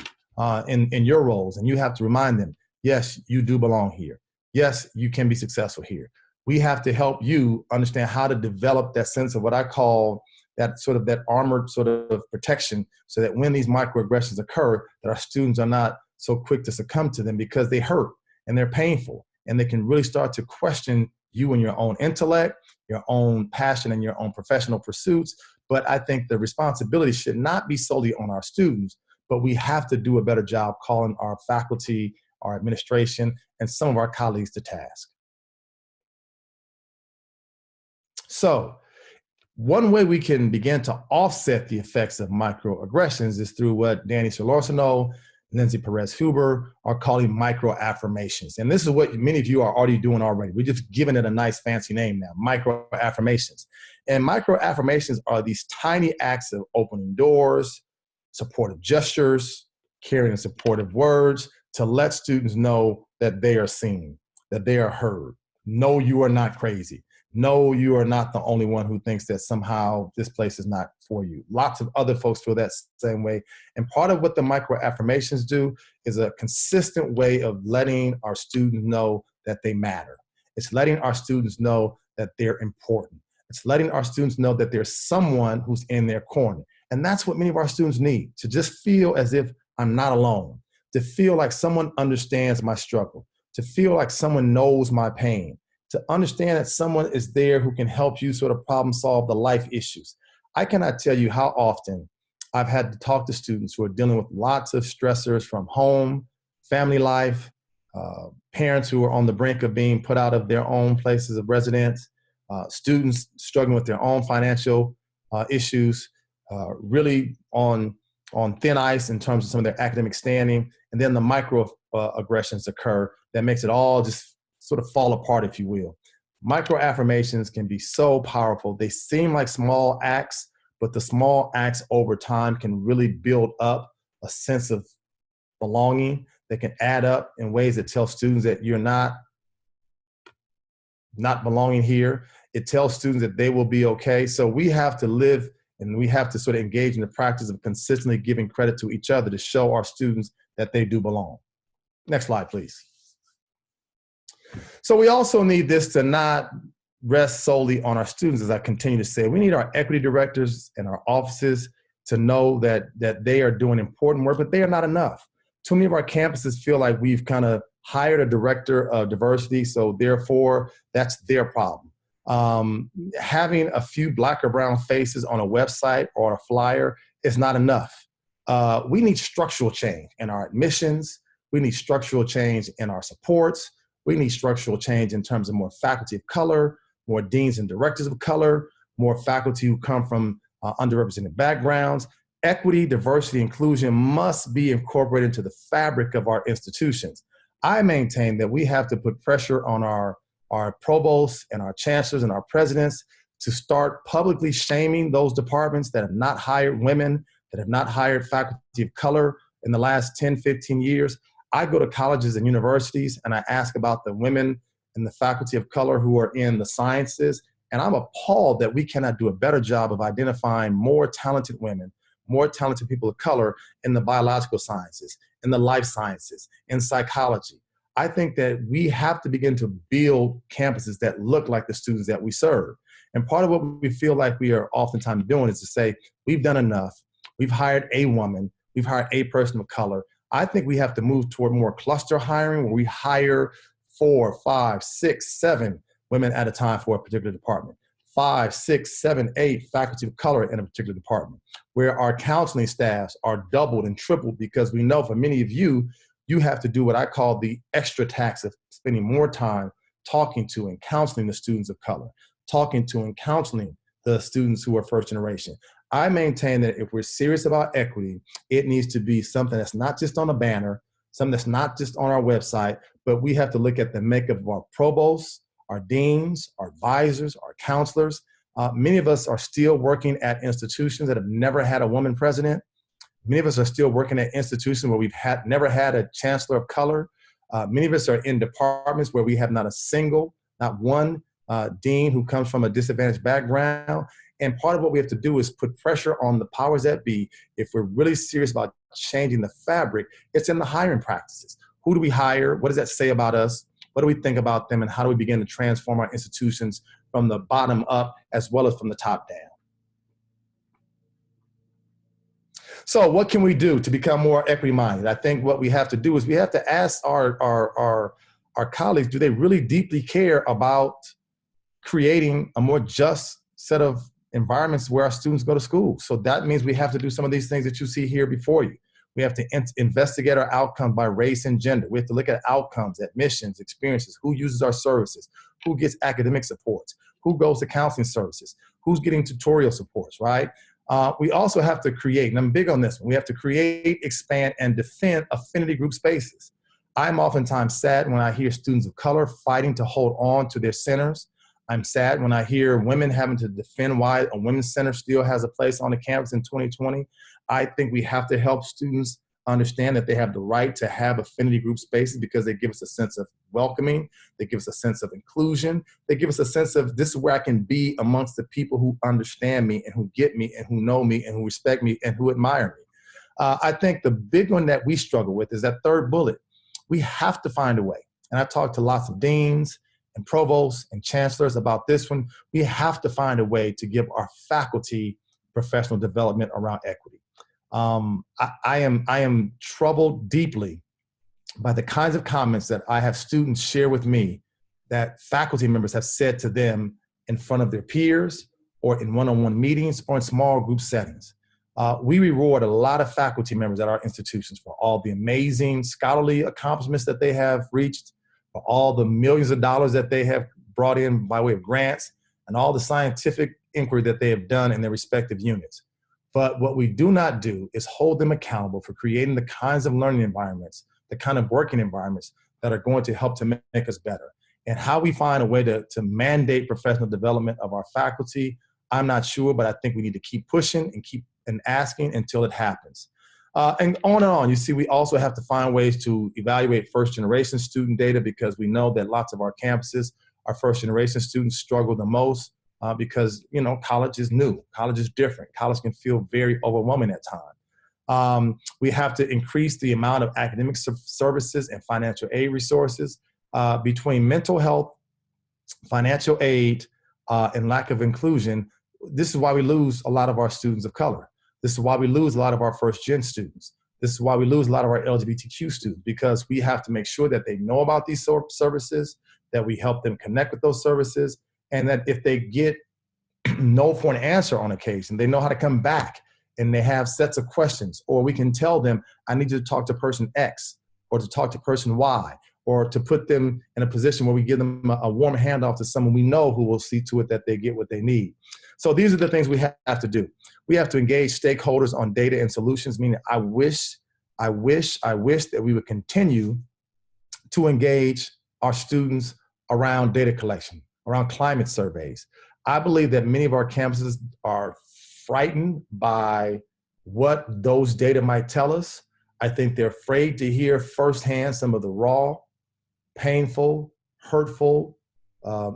in your roles, and you have to remind them, yes, you do belong here. Yes, you can be successful here. We have to help you understand how to develop that sense of what I call that armored sort of protection, so that when these microaggressions occur, that our students are not so quick to succumb to them, because they hurt and they're painful, and they can really start to question you and your own intellect, your own passion, and your own professional pursuits. But I think the responsibility should not be solely on our students, but we have to do a better job calling our faculty, our administration, and some of our colleagues to task. So one way we can begin to offset the effects of microaggressions is through what Danny Solorzano, Lindsay Perez-Huber are calling micro-affirmations. And this is what many of you are already doing already. We're just giving it a nice fancy name now, micro-affirmations. And micro-affirmations are these tiny acts of opening doors, supportive gestures, caring and supportive words to let students know that they are seen, that they are heard. No, you are not crazy. No, you are not the only one who thinks that somehow this place is not for you. Lots of other folks feel that same way. And part of what the micro-affirmations do is a consistent way of letting our students know that they matter. It's letting our students know that they're important. It's letting our students know that there's someone who's in their corner. And that's what many of our students need, to just feel as if I'm not alone, to feel like someone understands my struggle, to feel like someone knows my pain, to understand that someone is there who can help you sort of problem solve the life issues. I cannot tell you how often I've had to talk to students who are dealing with lots of stressors from home, family life, parents who are on the brink of being put out of their own places of residence, students struggling with their own financial issues, really on thin ice in terms of some of their academic standing, and then the microaggressions occur that makes it all just sort of fall apart, if you will. Micro-affirmations can be so powerful. They seem like small acts, but the small acts over time can really build up a sense of belonging. They can add up in ways that tell students that you're not belonging here. It tells students that they will be okay. So we have to live and we have to sort of engage in the practice of consistently giving credit to each other to show our students that they do belong. Next slide, please. So we also need this to not rest solely on our students, as I continue to say. We need our equity directors and our offices to know that they are doing important work, but they are not enough. Too many of our campuses feel like we've kind of hired a director of diversity, so therefore that's their problem. Having a few Black or brown faces on a website or a flyer is not enough. We need structural change in our admissions. We need structural change in our supports. We need structural change in terms of more faculty of color, more deans and directors of color, more faculty who come from underrepresented backgrounds. Equity, diversity, inclusion must be incorporated into the fabric of our institutions. I maintain that we have to put pressure on our provosts and our chancellors and our presidents to start publicly shaming those departments that have not hired women, that have not hired faculty of color in the last 10, 15 years. I go to colleges and universities and I ask about the women and the faculty of color who are in the sciences, and I'm appalled that we cannot do a better job of identifying more talented women, more talented people of color in the biological sciences, in the life sciences, in psychology. I think that we have to begin to build campuses that look like the students that we serve. And part of what we feel like we are oftentimes doing is to say, we've done enough. We've hired a woman. We've hired a person of color. I think we have to move toward more cluster hiring where we hire 4, 5, 6, 7 women at a time for a particular department. 5, 6, 7, 8 faculty of color in a particular department, where our counseling staffs are doubled and tripled, because we know for many of you, you have to do what I call the extra tax of spending more time talking to and counseling the students of color, talking to and counseling the students who are first generation. I maintain that if we're serious about equity, it needs to be something that's not just on a banner, something that's not just on our website, but we have to look at the makeup of our provosts, our deans, our advisors, our counselors. Many of us are still working at institutions that have never had a woman president. Many of us are still working at institutions where we've never had a chancellor of color. Many of us are in departments where we have not one dean who comes from a disadvantaged background. And part of what we have to do is put pressure on the powers that be. If we're really serious about changing the fabric, it's in the hiring practices. Who do we hire? What does that say about us? What do we think about them? And how do we begin to transform our institutions from the bottom up as well as from the top down? So what can we do to become more equity-minded? I think what we have to do is we have to ask our colleagues, do they really deeply care about creating a more just set of environments where our students go to school? So that means we have to do some of these things that you see here before you. We have to investigate our outcomes by race and gender. We have to look at outcomes, admissions, experiences, who uses our services, who gets academic supports, who goes to counseling services, who's getting tutorial supports, right? We also have to create, and I'm big on this one, we have to create, expand, and defend affinity group spaces. I'm oftentimes sad when I hear students of color fighting to hold on to their centers. I'm sad when I hear women having to defend why a women's center still has a place on the campus in 2020. I think we have to help students understand that they have the right to have affinity group spaces because they give us a sense of welcoming. They give us a sense of inclusion. They give us a sense of this is where I can be amongst the people who understand me and who get me and who know me and who respect me and who admire me. I think the big one that we struggle with is that third bullet. We have to find a way. And I've talked to lots of deans and provosts and chancellors about this one. We have to find a way to give our faculty professional development around equity. I am troubled deeply by the kinds of comments that I have students share with me that faculty members have said to them in front of their peers or in one-on-one meetings or in small group settings. We reward a lot of faculty members at our institutions for all the amazing scholarly accomplishments that they have reached, for all the millions of dollars that they have brought in by way of grants, and all the scientific inquiry that they have done in their respective units. But what we do not do is hold them accountable for creating the kinds of learning environments, the kind of working environments that are going to help to make us better. And how we find a way to mandate professional development of our faculty, I'm not sure, but I think we need to keep pushing and keep asking until it happens. And on. You see, we also have to find ways to evaluate first-generation student data because we know that lots of our campuses, our first-generation students struggle the most because, you know, college is new. College is different. College can feel very overwhelming at times. We have to increase the amount of academic services and financial aid resources between mental health, financial aid, and lack of inclusion. This is why we lose a lot of our students of color. This is why we lose a lot of our first-gen students. This is why we lose a lot of our LGBTQ students, because we have to make sure that they know about these services, that we help them connect with those services, and that if they get no for an answer on occasion, they know how to come back and they have sets of questions, or we can tell them, I need you to talk to person X or to talk to person Y, or to put them in a position where we give them a warm handoff to someone we know who will see to it that they get what they need. So these are the things we have to do. We have to engage stakeholders on data and solutions, meaning I wish that we would continue to engage our students around data collection, around climate surveys. I believe that many of our campuses are frightened by what those data might tell us. I think they're afraid to hear firsthand some of the raw, painful, hurtful,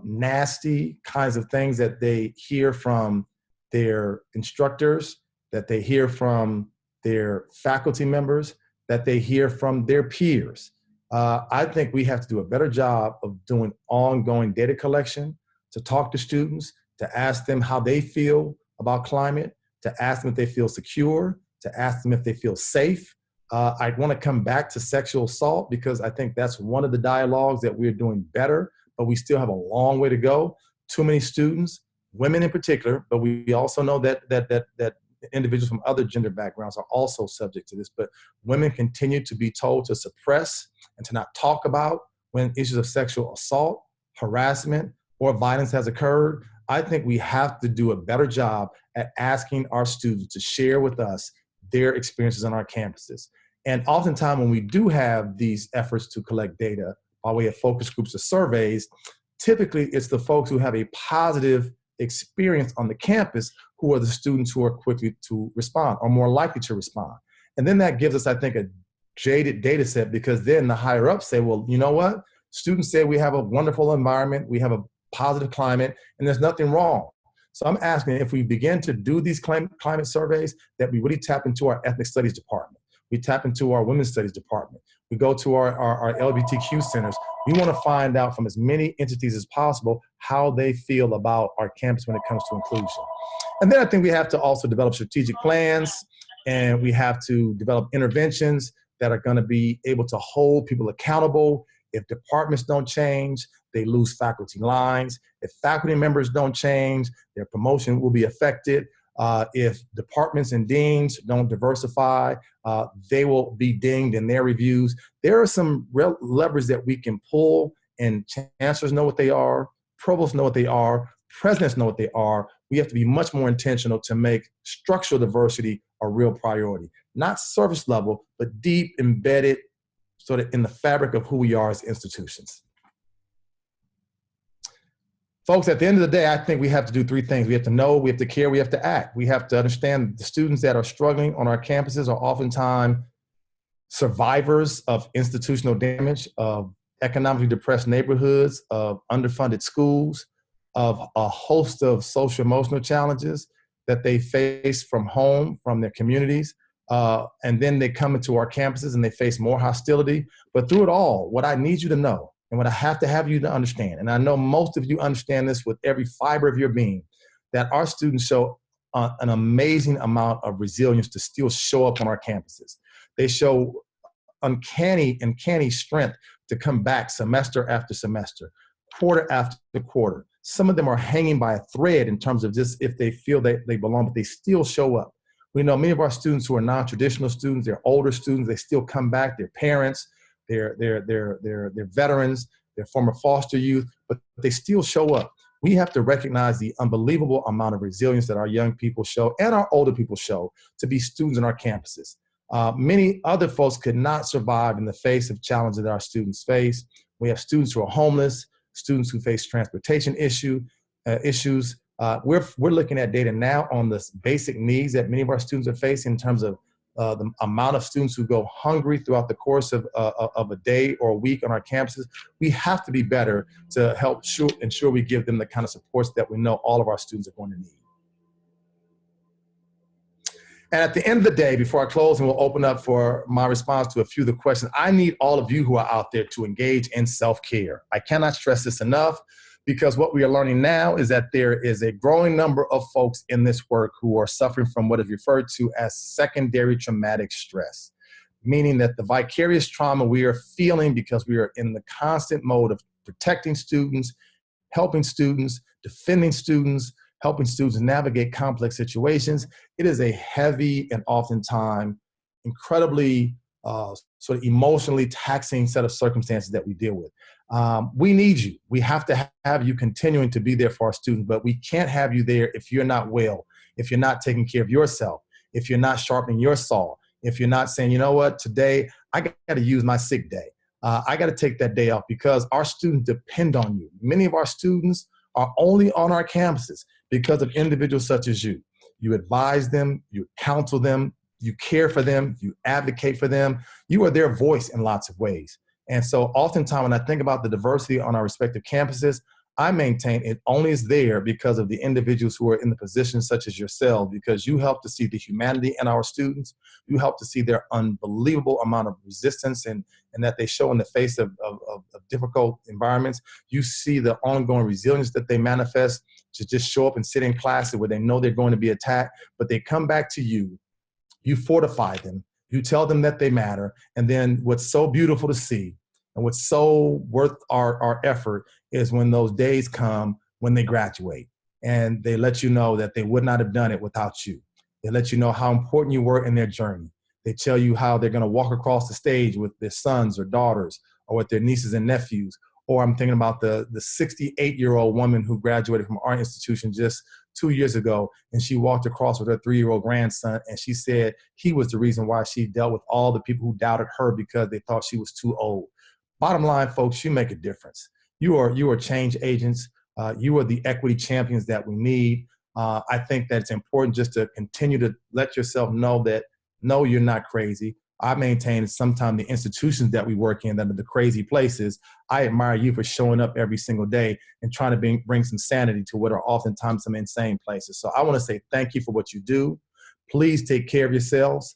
nasty kinds of things that they hear from their instructors, that they hear from their faculty members, that they hear from their peers. I think we have to do a better job of doing ongoing data collection, to talk to students, to ask them how they feel about climate, to ask them if they feel secure, to ask them if they feel safe. I want to come back to sexual assault because I think that's one of the dialogues that we're doing better, but we still have a long way to go. Too many students, women in particular, but we also know that individuals from other gender backgrounds are also subject to this, but women continue to be told to suppress and to not talk about when issues of sexual assault, harassment, or violence has occurred. I think we have to do a better job at asking our students to share with us their experiences on our campuses. And oftentimes when we do have these efforts to collect data by way of focus groups or surveys, typically it's the folks who have a positive experience on the campus who are the students who are quickly to respond or more likely to respond. And then that gives us, I think, a jaded data set because then the higher ups say, well, you know what? Students say we have a wonderful environment, we have a positive climate, and there's nothing wrong. So I'm asking if we begin to do these climate surveys, that we really tap into our ethnic studies department. We tap into our women's studies department. We go to our LGBTQ centers. We want to find out from as many entities as possible how they feel about our campus when it comes to inclusion. And then I think we have to also develop strategic plans, and we have to develop interventions that are going to be able to hold people accountable. If departments don't change, they lose faculty lines. If faculty members don't change, their promotion will be affected. If departments and deans don't diversify, they will be dinged in their reviews. There are some real levers that we can pull, and chancellors know what they are, provosts know what they are, presidents know what they are. We have to be much more intentional to make structural diversity a real priority. Not surface level, but deep, embedded, sort of in the fabric of who we are as institutions. Folks, at the end of the day, I think we have to do three things. We have to know, we have to care, we have to act. We have to understand the students that are struggling on our campuses are oftentimes survivors of institutional damage, of economically depressed neighborhoods, of underfunded schools, of a host of social emotional challenges that they face from home, from their communities. And then they come into our campuses and they face more hostility. But through it all, what I need you to know and what I have to have you to understand, and I know most of you understand this with every fiber of your being, that our students show an amazing amount of resilience to still show up on our campuses. They show uncanny strength to come back semester after semester, quarter after quarter. Some of them are hanging by a thread in terms of just if they feel that they belong, but they still show up. We know many of our students who are non-traditional students, they're older students, they still come back, they're parents, they're veterans, they're former foster youth, but they still show up. We have to recognize the unbelievable amount of resilience that our young people show and our older people show to be students on our campuses. Many other folks could not survive in the face of challenges that our students face. We have students who are homeless, students who face transportation issues. We're looking at data now on the basic needs that many of our students are facing in terms of the amount of students who go hungry throughout the course of a day or a week on our campuses. We have to be better to help ensure we give them the kind of supports that we know all of our students are going to need. And at the end of the day, before I close and we'll open up for my response to a few of the questions, I need all of you who are out there to engage in self-care. I cannot stress this enough, because what we are learning now is that there is a growing number of folks in this work who are suffering from what is referred to as secondary traumatic stress, meaning that the vicarious trauma we are feeling because we are in the constant mode of protecting students, helping students, defending students, helping students navigate complex situations. It is a heavy and oftentimes incredibly sort of emotionally taxing set of circumstances that we deal with. We need you. We have to have you continuing to be there for our students, but we can't have you there if you're not well, if you're not taking care of yourself, if you're not sharpening your saw, if you're not saying, you know what, today I got to use my sick day. I got to take that day off because our students depend on you. Many of our students are only on our campuses because of individuals such as you. You advise them, you counsel them, you care for them, you advocate for them. You are their voice in lots of ways. And so oftentimes when I think about the diversity on our respective campuses, I maintain it only is there because of the individuals who are in the positions such as yourself, because you help to see the humanity in our students. You help to see their unbelievable amount of resistance and that they show in the face of difficult environments. You see the ongoing resilience that they manifest to just show up and sit in classes where they know they're going to be attacked, but they come back to you. You fortify them. You tell them that they matter. And then what's so beautiful to see and what's so worth our effort is when those days come when they graduate and they let you know that they would not have done it without you. They let you know how important you were in their journey. They tell you how they're going to walk across the stage with their sons or daughters or with their nieces and nephews. Or I'm thinking about the 68-year-old woman who graduated from our institution just 2 years ago, and she walked across with her 3-year-old grandson, and she said he was the reason why she dealt with all the people who doubted her because they thought she was too old. Bottom line, folks, you make a difference. You are change agents. You are the equity champions that we need. I think that it's important just to continue to let yourself know that, no, you're not crazy. I maintain sometimes the institutions that we work in that are the crazy places. I admire you for showing up every single day and trying to bring some sanity to what are oftentimes some insane places. So I want to say thank you for what you do. Please take care of yourselves.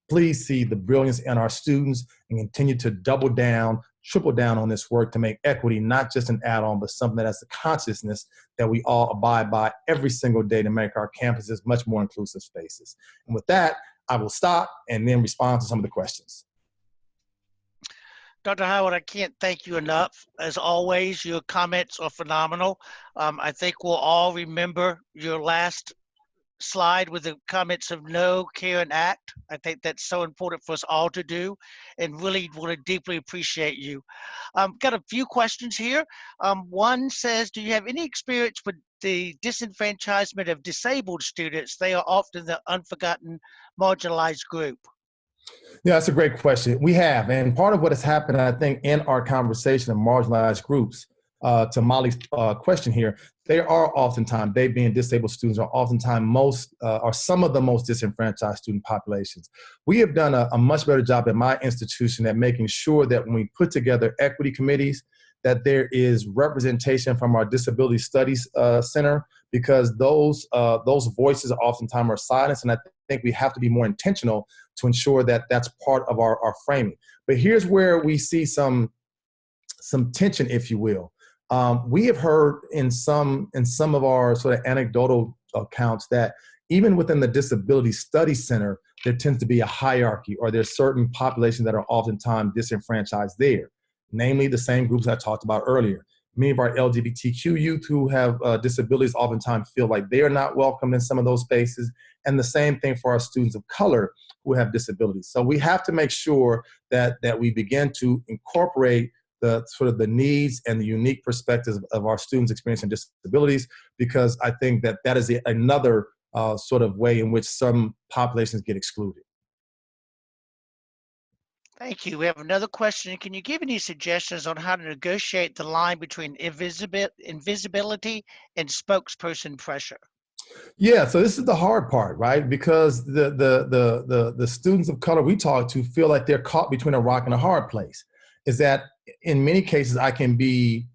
Please see the brilliance in our students and continue to double down, triple down on this work to make equity not just an add-on, but something that has the consciousness that we all abide by every single day to make our campuses much more inclusive spaces. And with that, I will stop and then respond to some of the questions. Dr. Howard, I can't thank you enough. As always, your comments are phenomenal. I think we'll all remember your last slide with the comments of know, care, and act. I think that's so important for us all to do, and really want to deeply appreciate you. Got a few questions here. One says, do you have any experience with the disenfranchisement of disabled students? They are often the unforgotten, marginalized group. Yeah, that's a great question. We have, and part of what has happened, I think, in our conversation of marginalized groups, to Molly's question here, they being disabled students are oftentimes are some of the most disenfranchised student populations. We have done a much better job at my institution at making sure that when we put together equity committees, that there is representation from our Disability Studies Center, because those voices oftentimes are silenced, and I think we have to be more intentional to ensure that that's part of our framing. But here's where we see some tension, if you will. We have heard in some of our sort of anecdotal accounts that even within the Disability Studies Center, there tends to be a hierarchy, or there's certain populations that are oftentimes disenfranchised there, namely the same groups I talked about earlier. Many of our LGBTQ youth who have disabilities oftentimes feel like they are not welcomed in some of those spaces, and the same thing for our students of color who have disabilities. So we have to make sure that we begin to incorporate the sort of the needs and the unique perspectives of our students experiencing disabilities, because I think that is another sort of way in which some populations get excluded. Thank you. We have another question. Can you give any suggestions on how to negotiate the line between invisibility and spokesperson pressure? Yeah, so this is the hard part, right? Because the students of color we talk to feel like they're caught between a rock and a hard place. Is that in many cases I can be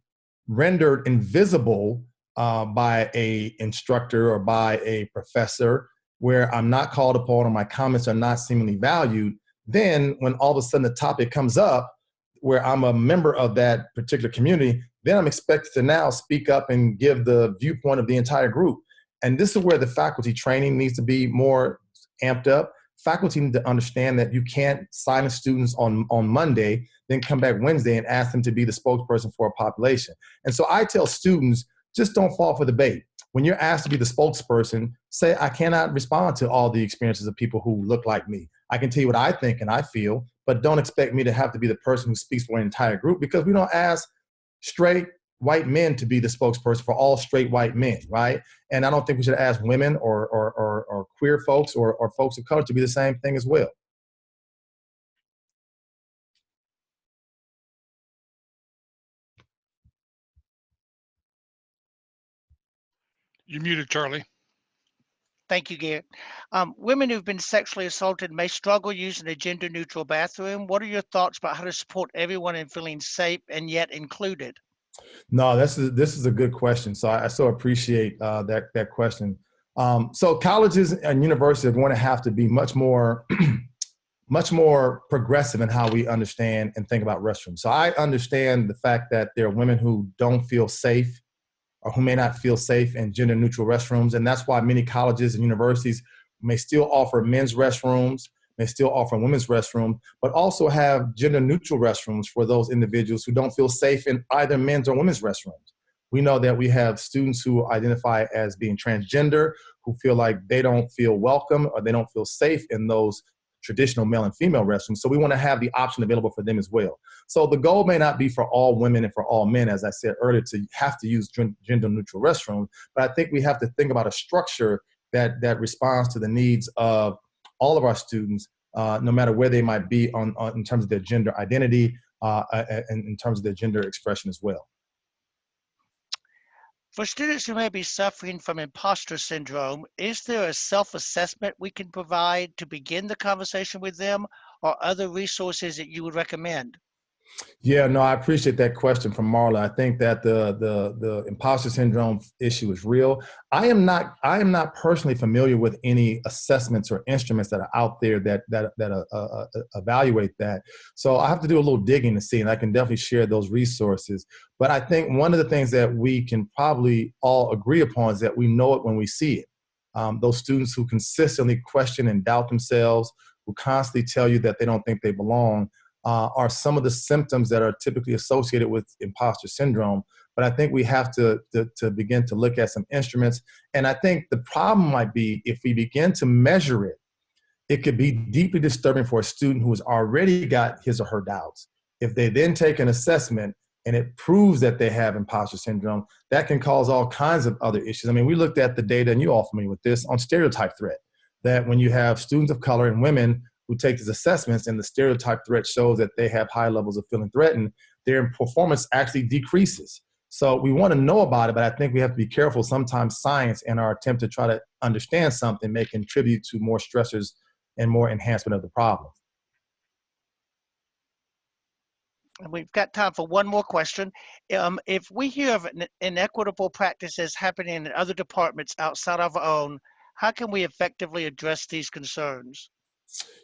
rendered invisible by a instructor or by a professor, where I'm not called upon or my comments are not seemingly valued. Then when all of a sudden the topic comes up where I'm a member of that particular community, then I'm expected to now speak up and give the viewpoint of the entire group. And this is where the faculty training needs to be more amped up. Faculty need to understand that you can't silence students on Monday, then come back Wednesday and ask them to be the spokesperson for a population. And so I tell students, just don't fall for the bait. When you're asked to be the spokesperson, say, I cannot respond to all the experiences of people who look like me. I can tell you what I think and I feel, but don't expect me to have to be the person who speaks for an entire group, because we don't ask straight white men to be the spokesperson for all straight white men, right? And I don't think we should ask women or queer folks or folks of color to be the same thing as well. You're muted, Charlie. Thank you, Garrett. Women who've been sexually assaulted may struggle using a gender-neutral bathroom. What are your thoughts about how to support everyone in feeling safe and yet included? No, this is a good question. So I so appreciate that question. So colleges and universities are going to have to be much more progressive in how we understand and think about restrooms. So I understand the fact that there are women who don't feel safe or who may not feel safe in gender neutral restrooms. And that's why many colleges and universities may still offer men's restrooms, may still offer women's restrooms, but also have gender neutral restrooms for those individuals who don't feel safe in either men's or women's restrooms. We know that we have students who identify as being transgender, who feel like they don't feel welcome or they don't feel safe in those traditional male and female restrooms. So we want to have the option available for them as well. So the goal may not be for all women and for all men, as I said earlier, to have to use gender neutral restrooms, but I think we have to think about a structure that responds to the needs of all of our students, no matter where they might be in terms of their gender identity and in terms of their gender expression as well. For students who may be suffering from imposter syndrome, is there a self-assessment we can provide to begin the conversation with them, or other resources that you would recommend? Yeah, no, I appreciate that question from Marla. I think that the imposter syndrome issue is real. I am not personally familiar with any assessments or instruments that are out there that evaluate that. So I have to do a little digging to see, and I can definitely share those resources. But I think one of the things that we can probably all agree upon is that we know it when we see it. Those students who consistently question and doubt themselves, who constantly tell you that they don't think they belong, are some of the symptoms that are typically associated with imposter syndrome. But I think we have to begin to look at some instruments. And I think the problem might be if we begin to measure it, it could be deeply disturbing for a student who has already got his or her doubts. If they then take an assessment and it proves that they have imposter syndrome, that can cause all kinds of other issues. I mean, we looked at the data, and you're all familiar with this, on stereotype threat, that when you have students of color and women who take these assessments and the stereotype threat shows that they have high levels of feeling threatened, their performance actually decreases. So we want to know about it, but I think we have to be careful. Sometimes science and our attempt to try to understand something may contribute to more stressors and more enhancement of the problem. And we've got time for one more question. If we hear of inequitable practices happening in other departments outside of our own, how can we effectively address these concerns?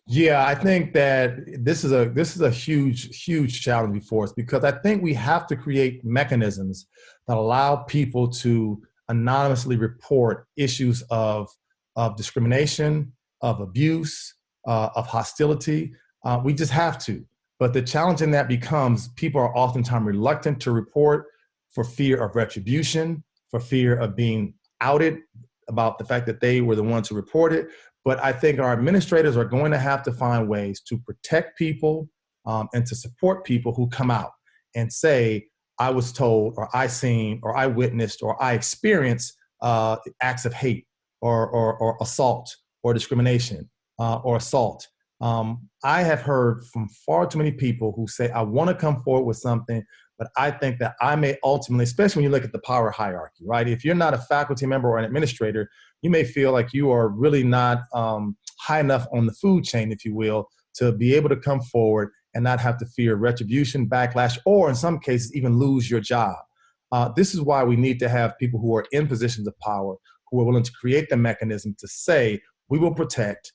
Yeah, I think that this is a huge challenge before us, because I think we have to create mechanisms that allow people to anonymously report issues of discrimination, of abuse, of hostility. We just have to. But the challenge in that becomes people are oftentimes reluctant to report for fear of retribution, for fear of being outed about the fact that they were the ones who reported. But I think our administrators are going to have to find ways to protect people and to support people who come out and say, I was told, or I seen, or I witnessed, or I experienced acts of hate or assault or discrimination or assault. I have heard from far too many people who say, I want to come forward with something, but I think that I may ultimately, especially when you look at the power hierarchy, right? If you're not a faculty member or an administrator, you may feel like you are really not high enough on the food chain, if you will, to be able to come forward and not have to fear retribution, backlash, or in some cases, even lose your job. This is why we need to have people who are in positions of power, who are willing to create the mechanism to say, we will protect,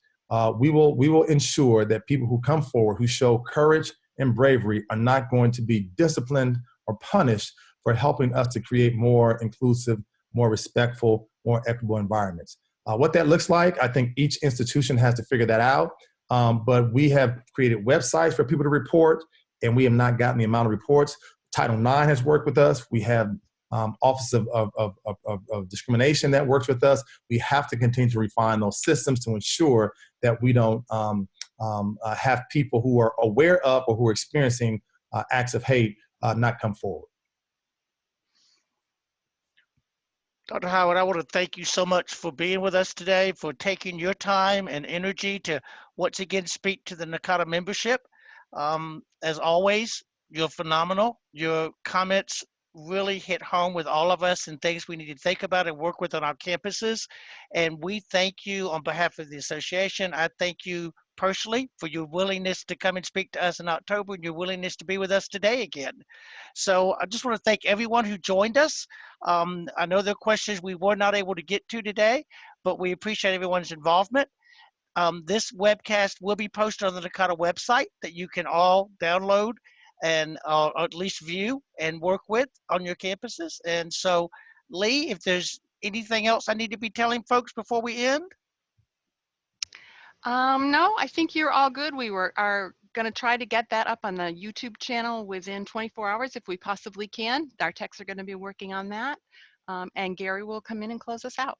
we will ensure that people who come forward, who show courage and bravery, are not going to be disciplined or punished for helping us to create more inclusive, more respectful, more equitable environments. What that looks like, I think each institution has to figure that out. But we have created websites for people to report, and we have not gotten the amount of reports. Title IX has worked with us. We have Office of Discrimination that works with us. We have to continue to refine those systems to ensure that we don't have people who are aware of or who are experiencing acts of hate not come forward. Dr. Howard, I want to thank you so much for being with us today, for taking your time and energy to once again speak to the NACADA membership. As always, you're phenomenal. Your comments really hit home with all of us and things we need to think about and work with on our campuses. And we thank you on behalf of the association. I thank you personally for your willingness to come and speak to us in October and your willingness to be with us today again. So I just want to thank everyone who joined us. I know there are questions we were not able to get to today, but we appreciate everyone's involvement. This webcast will be posted on the NACADA website that you can all download and or at least view and work with on your campuses. And so, Lee, if there's anything else I need to be telling folks before we end? No, I think you're all good. We are going to try to get that up on the YouTube channel within 24 hours if we possibly can. Our techs are going to be working on that. And Gary will come in and close us out.